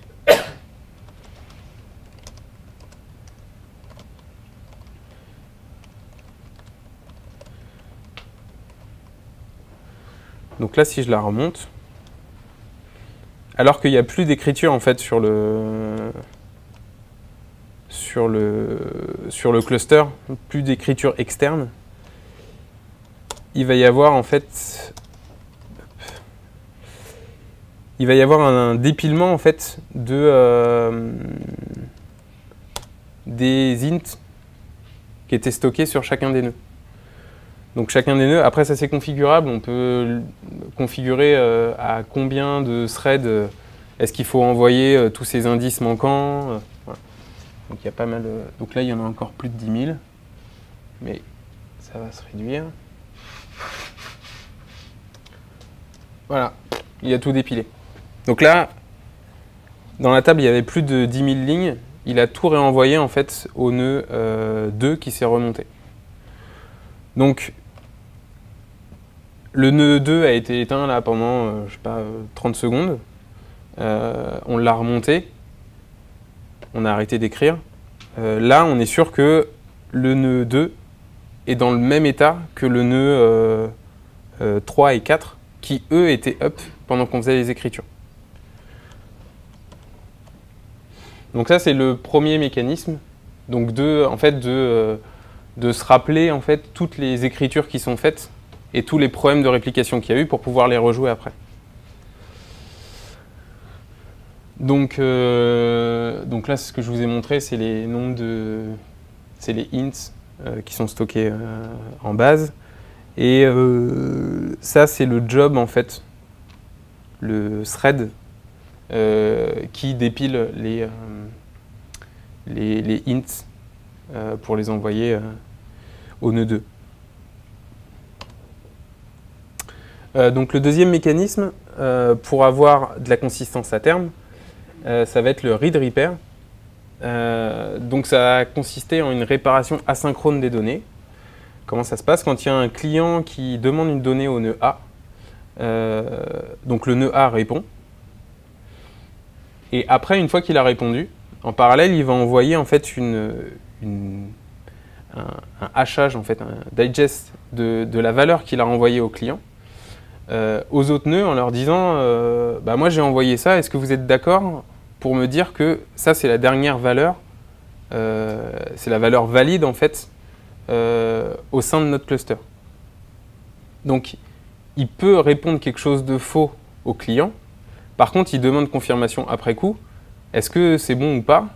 Donc là, si je la remonte, alors qu'il n'y a plus d'écriture en fait sur le cluster, plus d'écriture externe, il va y avoir en fait, il va y avoir un dépilement en fait des ints qui étaient stockés sur chacun des nœuds. Donc chacun des nœuds, après ça c'est configurable, on peut configurer à combien de threads est-ce qu'il faut envoyer tous ces indices manquants. Voilà. Donc il y a pas mal. Donc là il y en a encore plus de 10 000, mais ça va se réduire. Voilà, il a tout dépilé. Donc là, dans la table il y avait plus de 10 000 lignes, il a tout réenvoyé en fait au nœud 2 qui s'est remonté. Donc le nœud 2 a été éteint là pendant, je sais pas, 30 secondes. On l'a remonté. On a arrêté d'écrire. Là, on est sûr que le nœud 2 est dans le même état que le nœud 3 et 4, qui eux étaient up pendant qu'on faisait les écritures. Donc ça, c'est le premier mécanisme. Donc de se rappeler en fait toutes les écritures qui sont faites et tous les problèmes de réplication qu'il y a eu pour pouvoir les rejouer après. Donc là, ce que je vous ai montré, c'est les nombres c'est les ints qui sont stockés en base. Et ça, c'est le job en fait, le thread qui dépile les ints pour les envoyer au nœud 2. Donc le deuxième mécanisme, pour avoir de la consistance à terme, ça va être le read repair. Donc ça va consister en une réparation asynchrone des données. Comment ça se passe? Quand il y a un client qui demande une donnée au nœud A, donc le nœud A répond. Et après, une fois qu'il a répondu, en parallèle, il va envoyer en fait un hachage, en fait, un digest de la valeur qu'il a envoyée au client aux autres nœuds en leur disant bah, moi j'ai envoyé ça, est-ce que vous êtes d'accord pour me dire que ça c'est la dernière valeur, c'est la valeur valide en fait au sein de notre cluster. Donc il peut répondre quelque chose de faux au client, par contre il demande confirmation après coup, est-ce que c'est bon ou pas?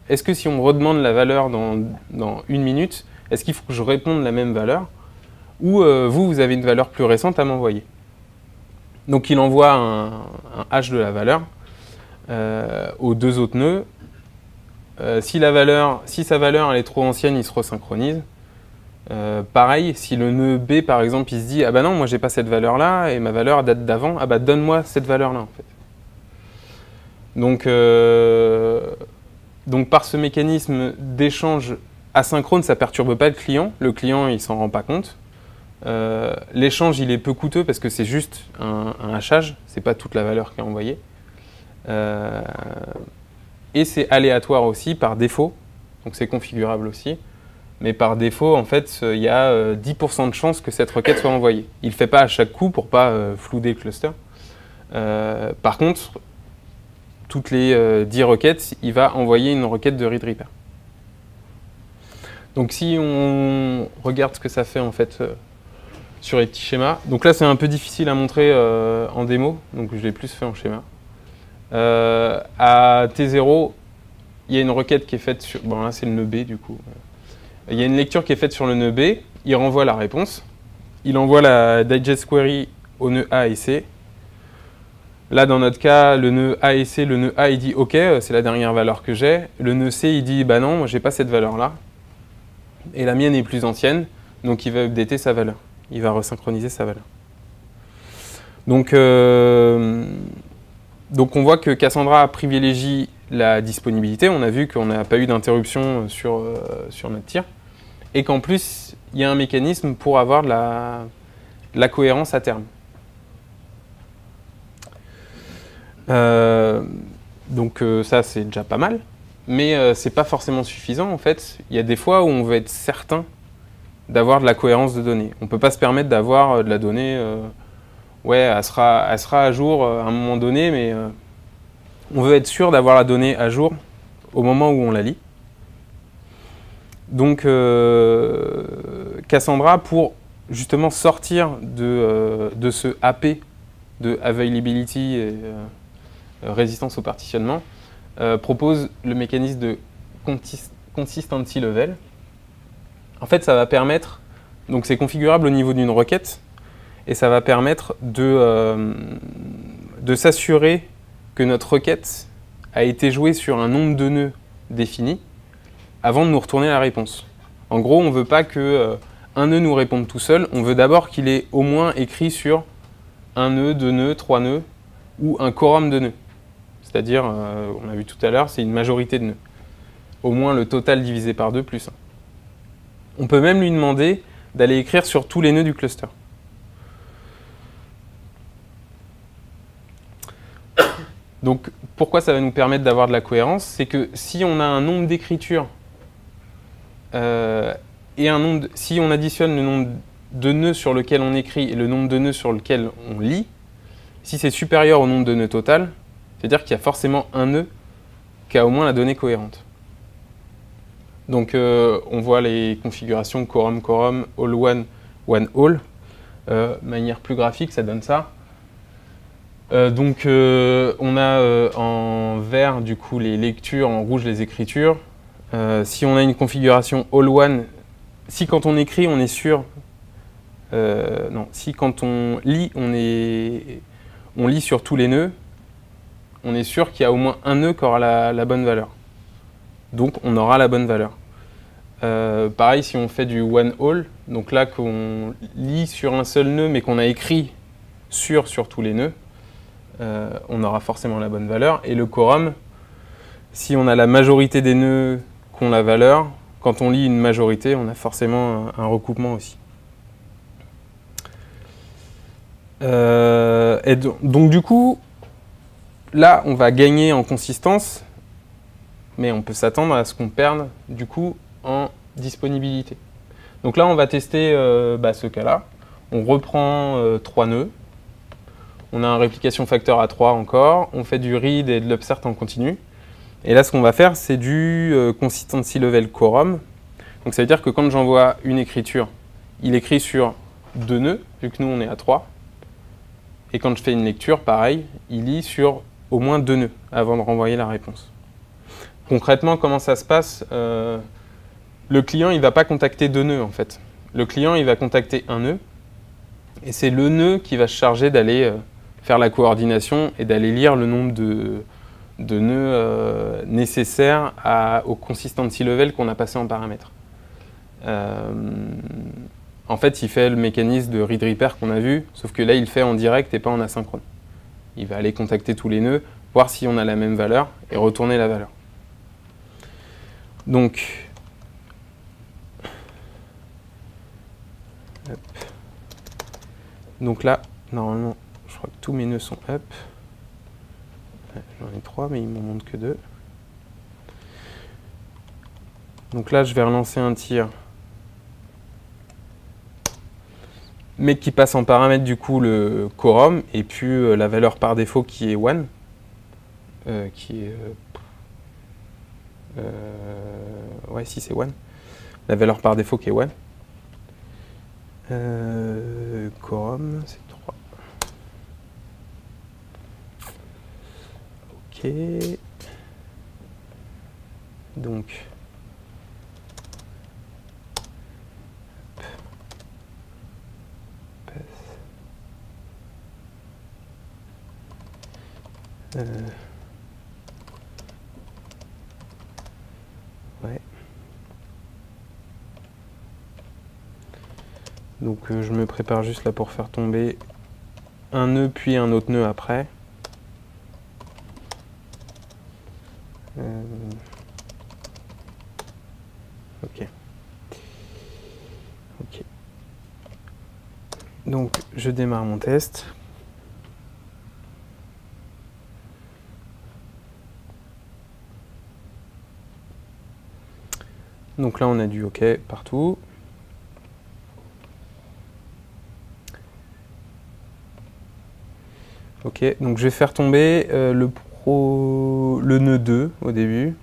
Est-ce que si on me redemande la valeur dans une minute, est-ce qu'il faut que je réponde la même valeur? Ou vous avez une valeur plus récente à m'envoyer? Donc il envoie un hash de la valeur aux deux autres nœuds. Si sa valeur elle est trop ancienne, il se resynchronise. Pareil, si le nœud B par exemple, il se dit ah bah non, moi j'ai pas cette valeur là et ma valeur date d'avant, ah bah donne-moi cette valeur là en fait. Donc par ce mécanisme d'échange asynchrone, ça perturbe pas le client il s'en rend pas compte. L'échange il est peu coûteux parce que c'est juste un hachage, c'est pas toute la valeur qui est envoyée. Et c'est aléatoire aussi par défaut, donc c'est configurable aussi. Mais par défaut, en fait, il y a 10% de chances que cette requête soit envoyée. Il ne le fait pas à chaque coup pour pas flouder le cluster. Par contre, toutes les 10 requêtes, il va envoyer une requête de read repair. Donc si on regarde ce que ça fait en fait sur les petits schémas. Donc là, c'est un peu difficile à montrer en démo, donc je l'ai plus fait en schéma. À T0, il y a une requête qui est faite sur... Bon, là, c'est le nœud B, du coup. Il y a une lecture qui est faite sur le nœud B, il renvoie la réponse, il envoie la digest query au nœud A et C. Là, dans notre cas, le nœud A et C, le nœud A, il dit « Ok, c'est la dernière valeur que j'ai ». Le nœud C, il dit « Bah non, moi, j'ai pas cette valeur-là. Et la mienne est plus ancienne, donc il va updater sa valeur. Il va resynchroniser sa valeur. » Donc on voit que Cassandra privilégie la disponibilité. On a vu qu'on n'a pas eu d'interruption sur notre tir. Et qu'en plus, il y a un mécanisme pour avoir de la cohérence à terme. Donc ça, c'est déjà pas mal. Mais c'est pas forcément suffisant, en fait. Il y a des fois où on veut être certain d'avoir de la cohérence de données. On ne peut pas se permettre d'avoir de la donnée... ouais, elle sera à jour à un moment donné, mais on veut être sûr d'avoir la donnée à jour au moment où on la lit. Donc, Cassandra, pour justement sortir de ce AP de availability et résistance au partitionnement, propose le mécanisme de consistency level. En fait, ça va permettre, donc c'est configurable au niveau d'une requête, et ça va permettre de s'assurer que notre requête a été jouée sur un nombre de nœuds défini avant de nous retourner la réponse. En gros, on ne veut pas qu'un nœud nous réponde tout seul, on veut d'abord qu'il ait au moins écrit sur un nœud, deux nœuds, trois nœuds, ou un quorum de nœuds. C'est-à-dire, on l'a vu tout à l'heure, c'est une majorité de nœuds. Au moins le total divisé par 2 plus 1. On peut même lui demander d'aller écrire sur tous les nœuds du cluster. Donc, pourquoi ça va nous permettre d'avoir de la cohérence? C'est que si on a un nombre d'écritures et si on additionne le nombre de nœuds sur lequel on écrit et le nombre de nœuds sur lequel on lit, si c'est supérieur au nombre de nœuds total, c'est-à-dire qu'il y a forcément un nœud qui a au moins la donnée cohérente. Donc on voit les configurations quorum, quorum, all one, one all. Manière plus graphique, ça donne ça. Donc on a en vert du coup les lectures, en rouge les écritures. Si on a une configuration all one, si quand on écrit on est sûr, non, si quand on lit on lit sur tous les nœuds, on est sûr qu'il y a au moins un nœud qui aura la bonne valeur. Donc on aura la bonne valeur. Pareil si on fait du one all, donc là qu'on lit sur un seul nœud mais qu'on a écrit sur tous les nœuds, on aura forcément la bonne valeur. Et le quorum, si on a la majorité des nœuds qui ont la valeur, quand on lit une majorité, on a forcément un recoupement aussi. Et donc du coup, là on va gagner en consistance, mais on peut s'attendre à ce qu'on perde du coup en disponibilité. Donc là on va tester ce cas-là. On reprend 3 nœuds. On a un réplication facteur à 3 encore. On fait du read et de l'upsert en continu. Et là ce qu'on va faire c'est du consistency level quorum. Donc ça veut dire que quand j'envoie une écriture, il écrit sur 2 nœuds, vu que nous on est à 3. Et quand je fais une lecture, pareil, il lit sur au moins 2 nœuds avant de renvoyer la réponse. Concrètement, comment ça se passe? Le client, il ne va pas contacter 2 nœuds en fait. Le client, il va contacter un nœud. Et c'est le nœud qui va se charger d'aller faire la coordination et d'aller lire le nombre de nœuds nécessaires au consistency level qu'on a passé en paramètre. En fait, il fait le mécanisme de read repair qu'on a vu, sauf que là, il le fait en direct et pas en asynchrone. Il va aller contacter tous les nœuds, voir si on a la même valeur et retourner la valeur. Donc, hop. Donc là, normalement, je crois que tous mes nœuds sont up. J'en ai 3, mais il m'en montre que 2. Donc là, je vais relancer un tir, mais qui passe en paramètre du coup le quorum, et puis la valeur par défaut qui est 1, qui est... ouais, si c'est 1. La valeur par défaut qui est 1. Quorum, c'est 3. Ok. Donc... ouais. Donc je me prépare juste là pour faire tomber un nœud puis un autre nœud après. Ok. Ok. Donc je démarre mon test. Donc là, on a du OK partout. OK, donc je vais faire tomber le nœud 2 au début.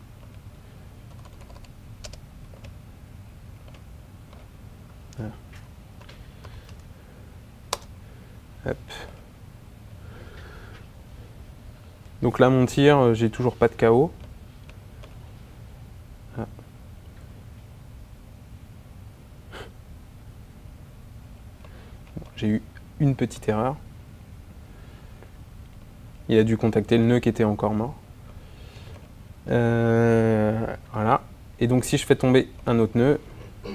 Voilà. Hop. Donc là, mon tir, j'ai toujours pas de KO. J'ai eu une petite erreur. Il a dû contacter le nœud qui était encore mort. Voilà. Et donc si je fais tomber un autre nœud, donc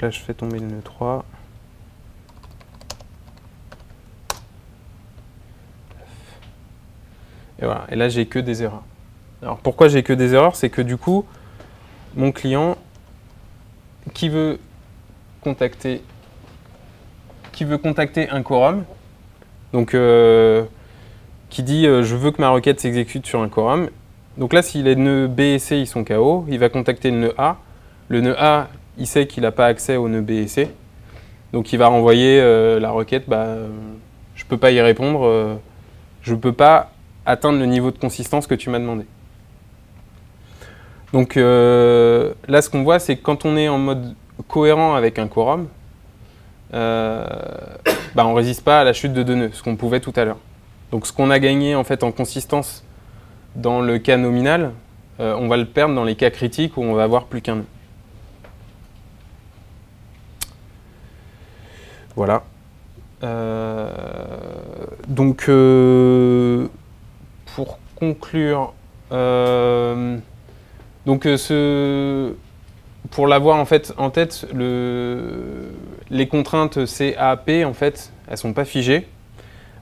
là je fais tomber le nœud 3. Et voilà. Et là j'ai que des erreurs. Alors pourquoi j'ai que des erreurs? C'est que du coup, mon client qui veut contacter un quorum, donc qui dit je veux que ma requête s'exécute sur un quorum. Donc là, si les nœuds B et C ils sont KO, il va contacter le nœud A. Le nœud A, il sait qu'il n'a pas accès aux nœuds B et C. Donc il va renvoyer la requête, je ne peux pas y répondre, je ne peux pas atteindre le niveau de consistance que tu m'as demandé. Donc là, ce qu'on voit, c'est que quand on est en mode cohérent avec un quorum, on ne résiste pas à la chute de 2 nœuds, ce qu'on pouvait tout à l'heure. Donc ce qu'on a gagné en fait en consistance dans le cas nominal, on va le perdre dans les cas critiques où on va avoir plus qu'un nœud. Voilà. Donc pour conclure, pour l'avoir en fait en tête, les contraintes CAP en fait, elles sont pas figées.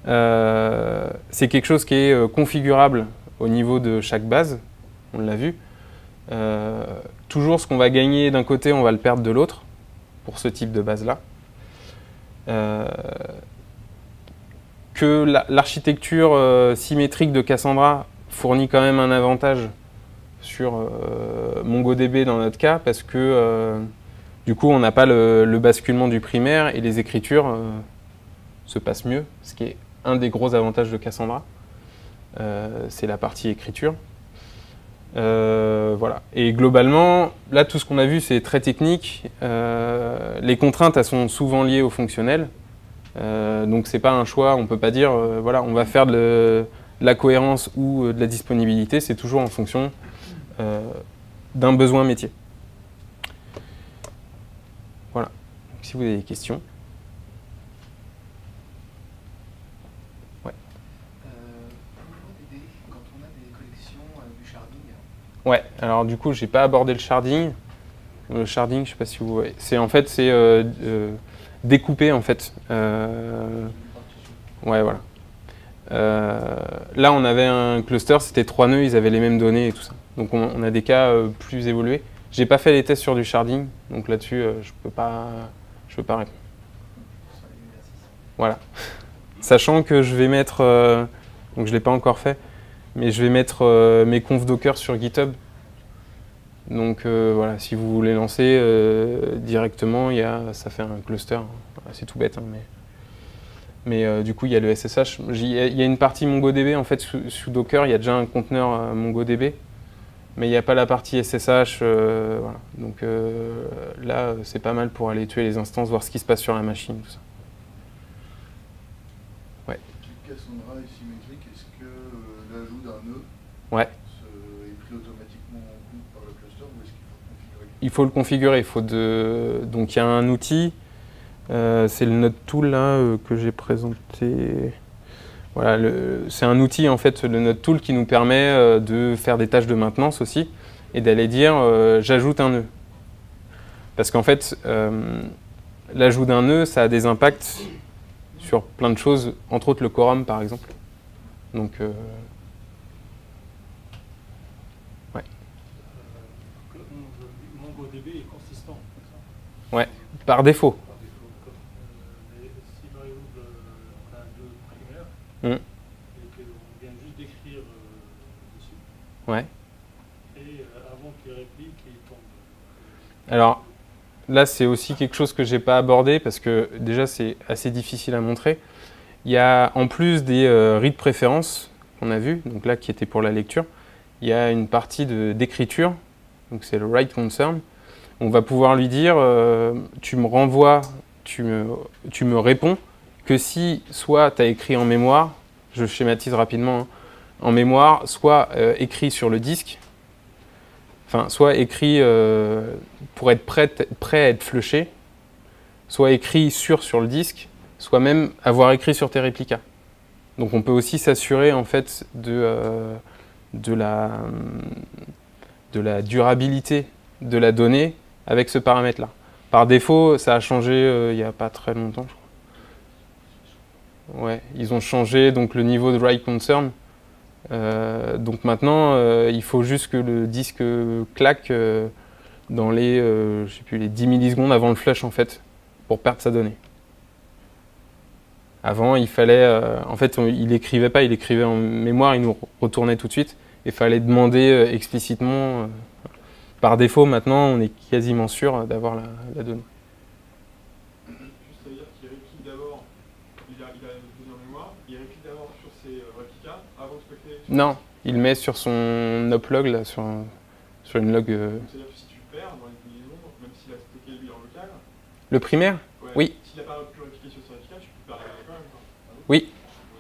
C'est quelque chose qui est configurable au niveau de chaque base, on l'a vu. Toujours ce qu'on va gagner d'un côté, on va le perdre de l'autre, pour ce type de base-là. Que l'architecture symétrique de Cassandra fournit quand même un avantage sur MongoDB dans notre cas, parce que du coup, on n'a pas le basculement du primaire et les écritures se passent mieux, ce qui est un des gros avantages de Cassandra. C'est la partie écriture. Voilà. Et globalement, là, tout ce qu'on a vu, c'est très technique. Les contraintes, elles sont souvent liées au fonctionnel. Donc, c'est pas un choix. On peut pas dire, voilà, on va faire de la cohérence ou de la disponibilité. C'est toujours en fonction d'un besoin métier. Voilà. Donc, si vous avez des questions. Ouais, alors du coup, j'ai pas abordé le sharding. Le sharding, je sais pas si vous voyez. C'est en fait, c'est découpé en fait. Ouais, voilà. Là, on avait un cluster, c'était 3 nœuds, ils avaient les mêmes données et tout ça. Donc, on a des cas plus évolués. J'ai pas fait les tests sur du sharding, donc là-dessus, je peux pas répondre. Voilà. Sachant que je vais mettre, donc je l'ai pas encore fait, mais je vais mettre mes confs Docker sur GitHub. Donc voilà, si vous voulez lancer directement, ça fait un cluster. Voilà, c'est tout bête, hein, mais du coup, il y a le SSH. Il y a une partie MongoDB, en fait, sous Docker, il y a déjà un conteneur MongoDB, mais il n'y a pas la partie SSH. Voilà. Donc là, c'est pas mal pour aller tuer les instances, voir ce qui se passe sur la machine, tout ça. Ouais. Cassandra est symétrique, est-ce que l'ajout d'un nœud est pris automatiquement en compte par le cluster ou est-ce qu'il faut le configurer? Il faut le configurer. Donc il y a un outil, c'est le Node Tool là, que j'ai présenté. Voilà, c'est un outil en fait, le Node Tool, qui nous permet de faire des tâches de maintenance aussi et d'aller dire j'ajoute un nœud. Parce qu'en fait, l'ajout d'un nœud, ça a des impacts sur plein de choses, entre autres le quorum par exemple. Donc, ouais. MongoDB est consistant. Ouais, par défaut. Par défaut. Si par exemple on a deux primaires et qu'on vient juste d'écrire dessus, ouais. Et avant qu'il réplique, il tombe. Alors, là, c'est aussi quelque chose que je n'ai pas abordé parce que déjà, c'est assez difficile à montrer. Il y a, en plus des read préférences qu'on a vu, donc là, qui était pour la lecture, il y a une partie d'écriture, donc c'est le write concern. On va pouvoir lui dire, tu me renvoies, tu me réponds que si soit tu as écrit en mémoire, je schématise rapidement, hein, en mémoire, soit écrit sur le disque, enfin, soit écrit pour être prêt à être flushé, soit écrit sur le disque, soit même avoir écrit sur tes réplicas. Donc on peut aussi s'assurer en fait de la durabilité de la donnée avec ce paramètre-là. Par défaut, ça a changé il n'y a pas très longtemps, je crois. Ouais, ils ont changé donc le niveau de write concern. Donc maintenant, il faut juste que le disque claque dans les, je sais plus, les 10 millisecondes avant le flush en fait, pour perdre sa donnée. Avant, il fallait, en fait, il écrivait pas, il écrivait en mémoire, il nous retournait tout de suite. Il fallait demander explicitement. Par défaut, maintenant, on est quasiment sûr d'avoir la donnée. Juste à dire qu'il réplique d'abord, il a besoin de mémoire, il réplique d'abord sur ses réplicas avant de specter. Non, il met sur son uplog, là, sur sur une log. Donc, c'est-à-dire que si tu le perds dans les liaisons, même s'il a stocké lui en local, Le primaire? ouais, Oui. s'il n'a pas pu répliquer sur certificat, tu peux perdre quand même. Quoi. Oui.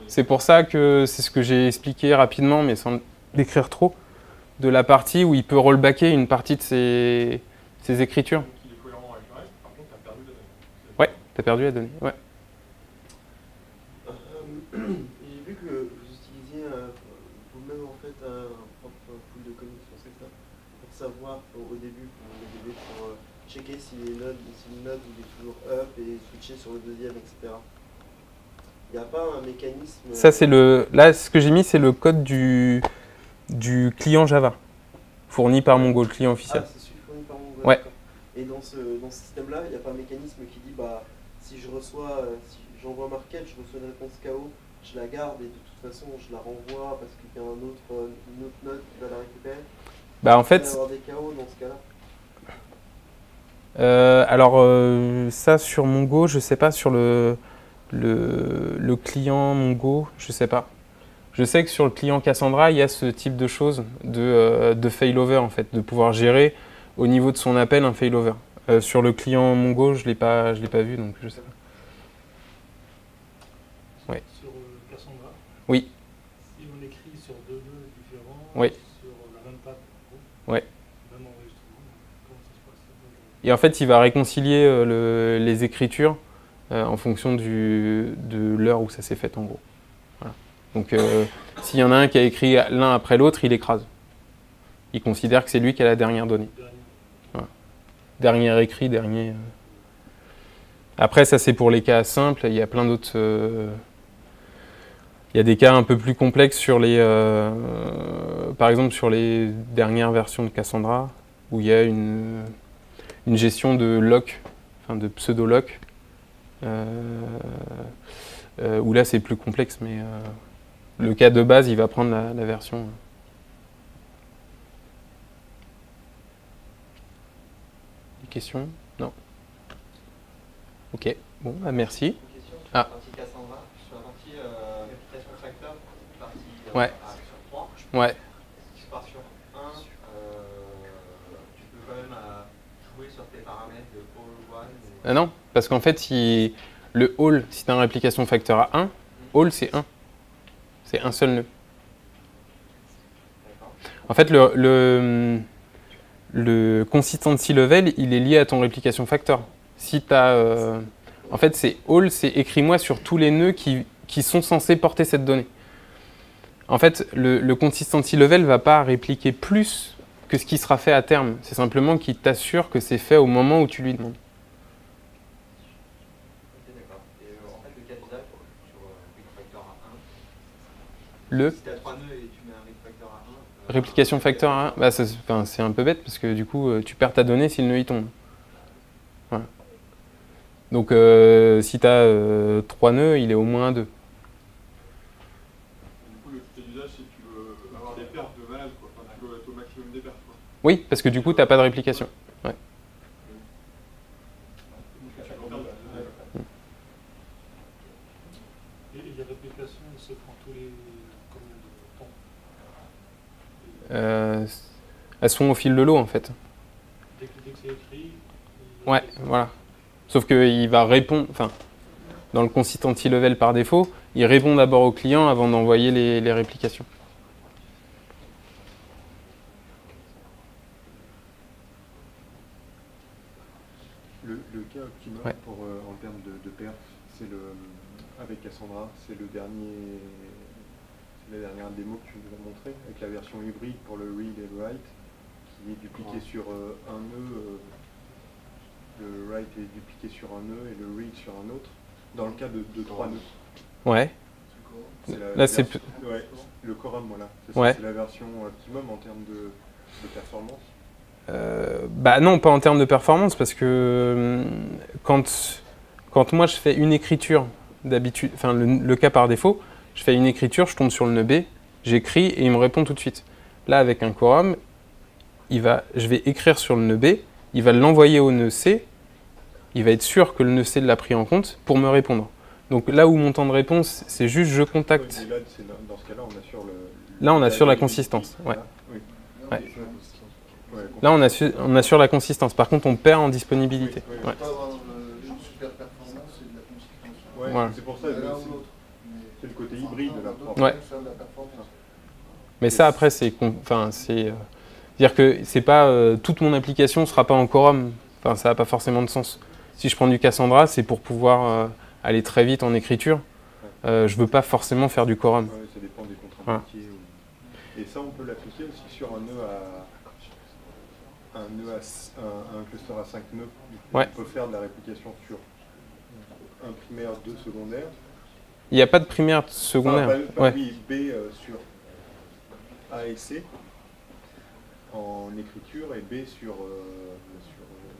C'est pour ça que c'est ce que j'ai expliqué rapidement, mais sans décrire trop, de la partie où il peut rollbacker une partie de ses écritures. Donc il est cohérent avec le reste, par contre, tu as perdu la donnée. Ouais, tu as perdu la donnée. Ouais. J'ai vu que vous utilisiez vous-même en fait un propre pool de connexion, c'est ça? Pour savoir au début, pour checker si une node il est toujours up et switcher sur le deuxième, etc. Il n'y a pas un mécanisme. Ça, c'est le. Là, ce que j'ai mis, c'est le code du client Java, fourni par Mongo, le client officiel. Ah, c'est celui fourni par Mongo. Ouais. D'accord. Et dans ce système-là, il n'y a pas un mécanisme qui dit bah si si j'envoie un market, je reçois une réponse KO, je la garde et de toute façon je la renvoie parce qu'il y a une autre node qui va la récupérer. Bah, en Il peut y fait. avoir des KO dans ce cas-là. Ça, sur Mongo, je sais pas, sur le client Mongo, je sais pas. Je sais que sur le client Cassandra, il y a ce type de choses de failover, en fait, de pouvoir gérer au niveau de son appel un failover. Sur le client Mongo, je l'ai pas vu, donc je sais pas. Ouais. Sur Cassandra, Oui. si on écrit sur deux nœuds différents, Oui. sur la même patte, Ouais. même enregistrement, comment ça se passe? Et en fait, il va réconcilier les écritures en fonction de l'heure où ça s'est fait, en gros. Voilà. Donc, s'il y en a un qui a écrit l'un après l'autre, il écrase. Il considère que c'est lui qui a la dernière donnée. Dernier écrit, dernier. Après, ça c'est pour les cas simples. Il y a plein d'autres. Il y a des cas un peu plus complexes sur les. Par exemple, sur les dernières versions de Cassandra, où il y a une gestion de lock, enfin de pseudo-lock, où là c'est plus complexe, mais le cas de base, il va prendre la version. Question? Non. Ok, bon, bah merci. Une question sur la partie Cassandra, sur la partie réplication factor, partie Ouais. sur 3. Ouais. Si tu pars sur 1, tu peux quand même jouer sur tes paramètres de all, one. Ah non, parce qu'en fait, le all, si tu as une réplication facteur à 1, all c'est 1. C'est un seul nœud. En fait, le consistency level, il est lié à ton réplication factor. Si tu as. En fait, c'est all, c'est écris-moi sur tous les nœuds qui sont censés porter cette donnée. En fait, le consistency level ne va pas répliquer plus que ce qui sera fait à terme. C'est simplement qu'il t'assure que c'est fait au moment où tu lui demandes. Ok, d'accord. Et en fait, le cas d'usage sur replication factor à 1, Le si tu as 3 nœuds et tu mets un replication factor à 1. réplication factor à 1, bah, c'est un peu bête parce que du coup, tu perds ta donnée si le nœud il tombe. Voilà. Donc, si tu as 3 nœuds, il est au moins 2. Du coup, le cas d'usage, c'est que tu veux avoir des pertes de malade, quoi. Enfin, tu veux être au maximum des pertes, quoi. Oui, parce que du coup, tu n'as pas de réplication. Ouais. Et les réplications se font tous les combien de temps? Elles sont au fil de l'eau, en fait. Dès que c'est écrit. Ouais, voilà. Sauf qu'il va répondre, enfin, dans le consistency level par défaut, il répond d'abord au client avant d'envoyer les réplications. Le cas optimum Ouais. pour, en termes de perf, c'est avec Cassandra, c'est la dernière démo que tu nous as montré, avec la version hybride pour le read et le write, qui est dupliqué sur un nœud, le write est dupliqué sur un nœud et le read sur un autre, dans le cas de 3 nœuds. Ouais. Là, c'est ouais, le quorum, voilà. Ouais. C'est la version optimum en termes de performance. Bah non, pas en termes de performance, parce que quand moi je fais une écriture, d'habitude, enfin le cas par défaut, je fais une écriture, je tombe sur le nœud B, j'écris et il me répond tout de suite. Là, avec un quorum, je vais écrire sur le nœud B, il va l'envoyer au nœud C, il va être sûr que le nœud C l'a pris en compte pour me répondre. Donc là où mon temps de réponse, c'est juste je contacte. Ouais, là, dans ce cas-là, on assure Là, on assure la consistance. Ouais. Oui. Non, Ouais. mais Ouais, Là, on assure la consistance. Par contre, on perd en disponibilité. Oui, oui, On Ouais. peut pas avoir une super performance et de la consistance. Ouais, Voilà. c'est pour ça, L'un mais ou l'autre. Mais- c'est le côté hybride de la propre. Ouais. Faire de la performance. Mais ça, après, dire que c'est pas toute mon application ne sera pas en quorum. Enfin, ça n'a pas forcément de sens. Si je prends du Cassandra, c'est pour pouvoir aller très vite en écriture. Je veux pas forcément faire du quorum. Ouais, ça dépend des contraintes Voilà. métiers. Et ça, on peut l'appliquer aussi sur un nœud un cluster à 5 nœuds. Ouais. On peut faire de la réplication sur un primaire, 2 secondaires. Il n'y a pas de primaire secondaire. Ouais. Oui, B sur A et C en écriture et B sur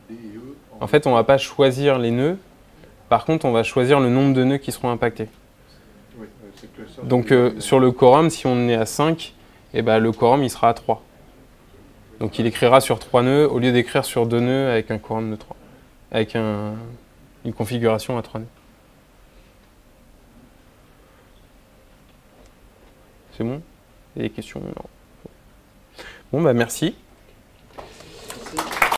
D et E. En fait, on va pas choisir les nœuds. Par contre, on va choisir le nombre de nœuds qui seront impactés. Oui, c'est cluster. Donc, sur le quorum, si on est à 5, eh ben, le quorum, il sera à 3. Donc, il écrira sur 3 nœuds au lieu d'écrire sur 2 nœuds avec un quorum de 3. Avec une configuration à 3 nœuds. C'est bon? Il y a des questions? Non. Bon, bah merci.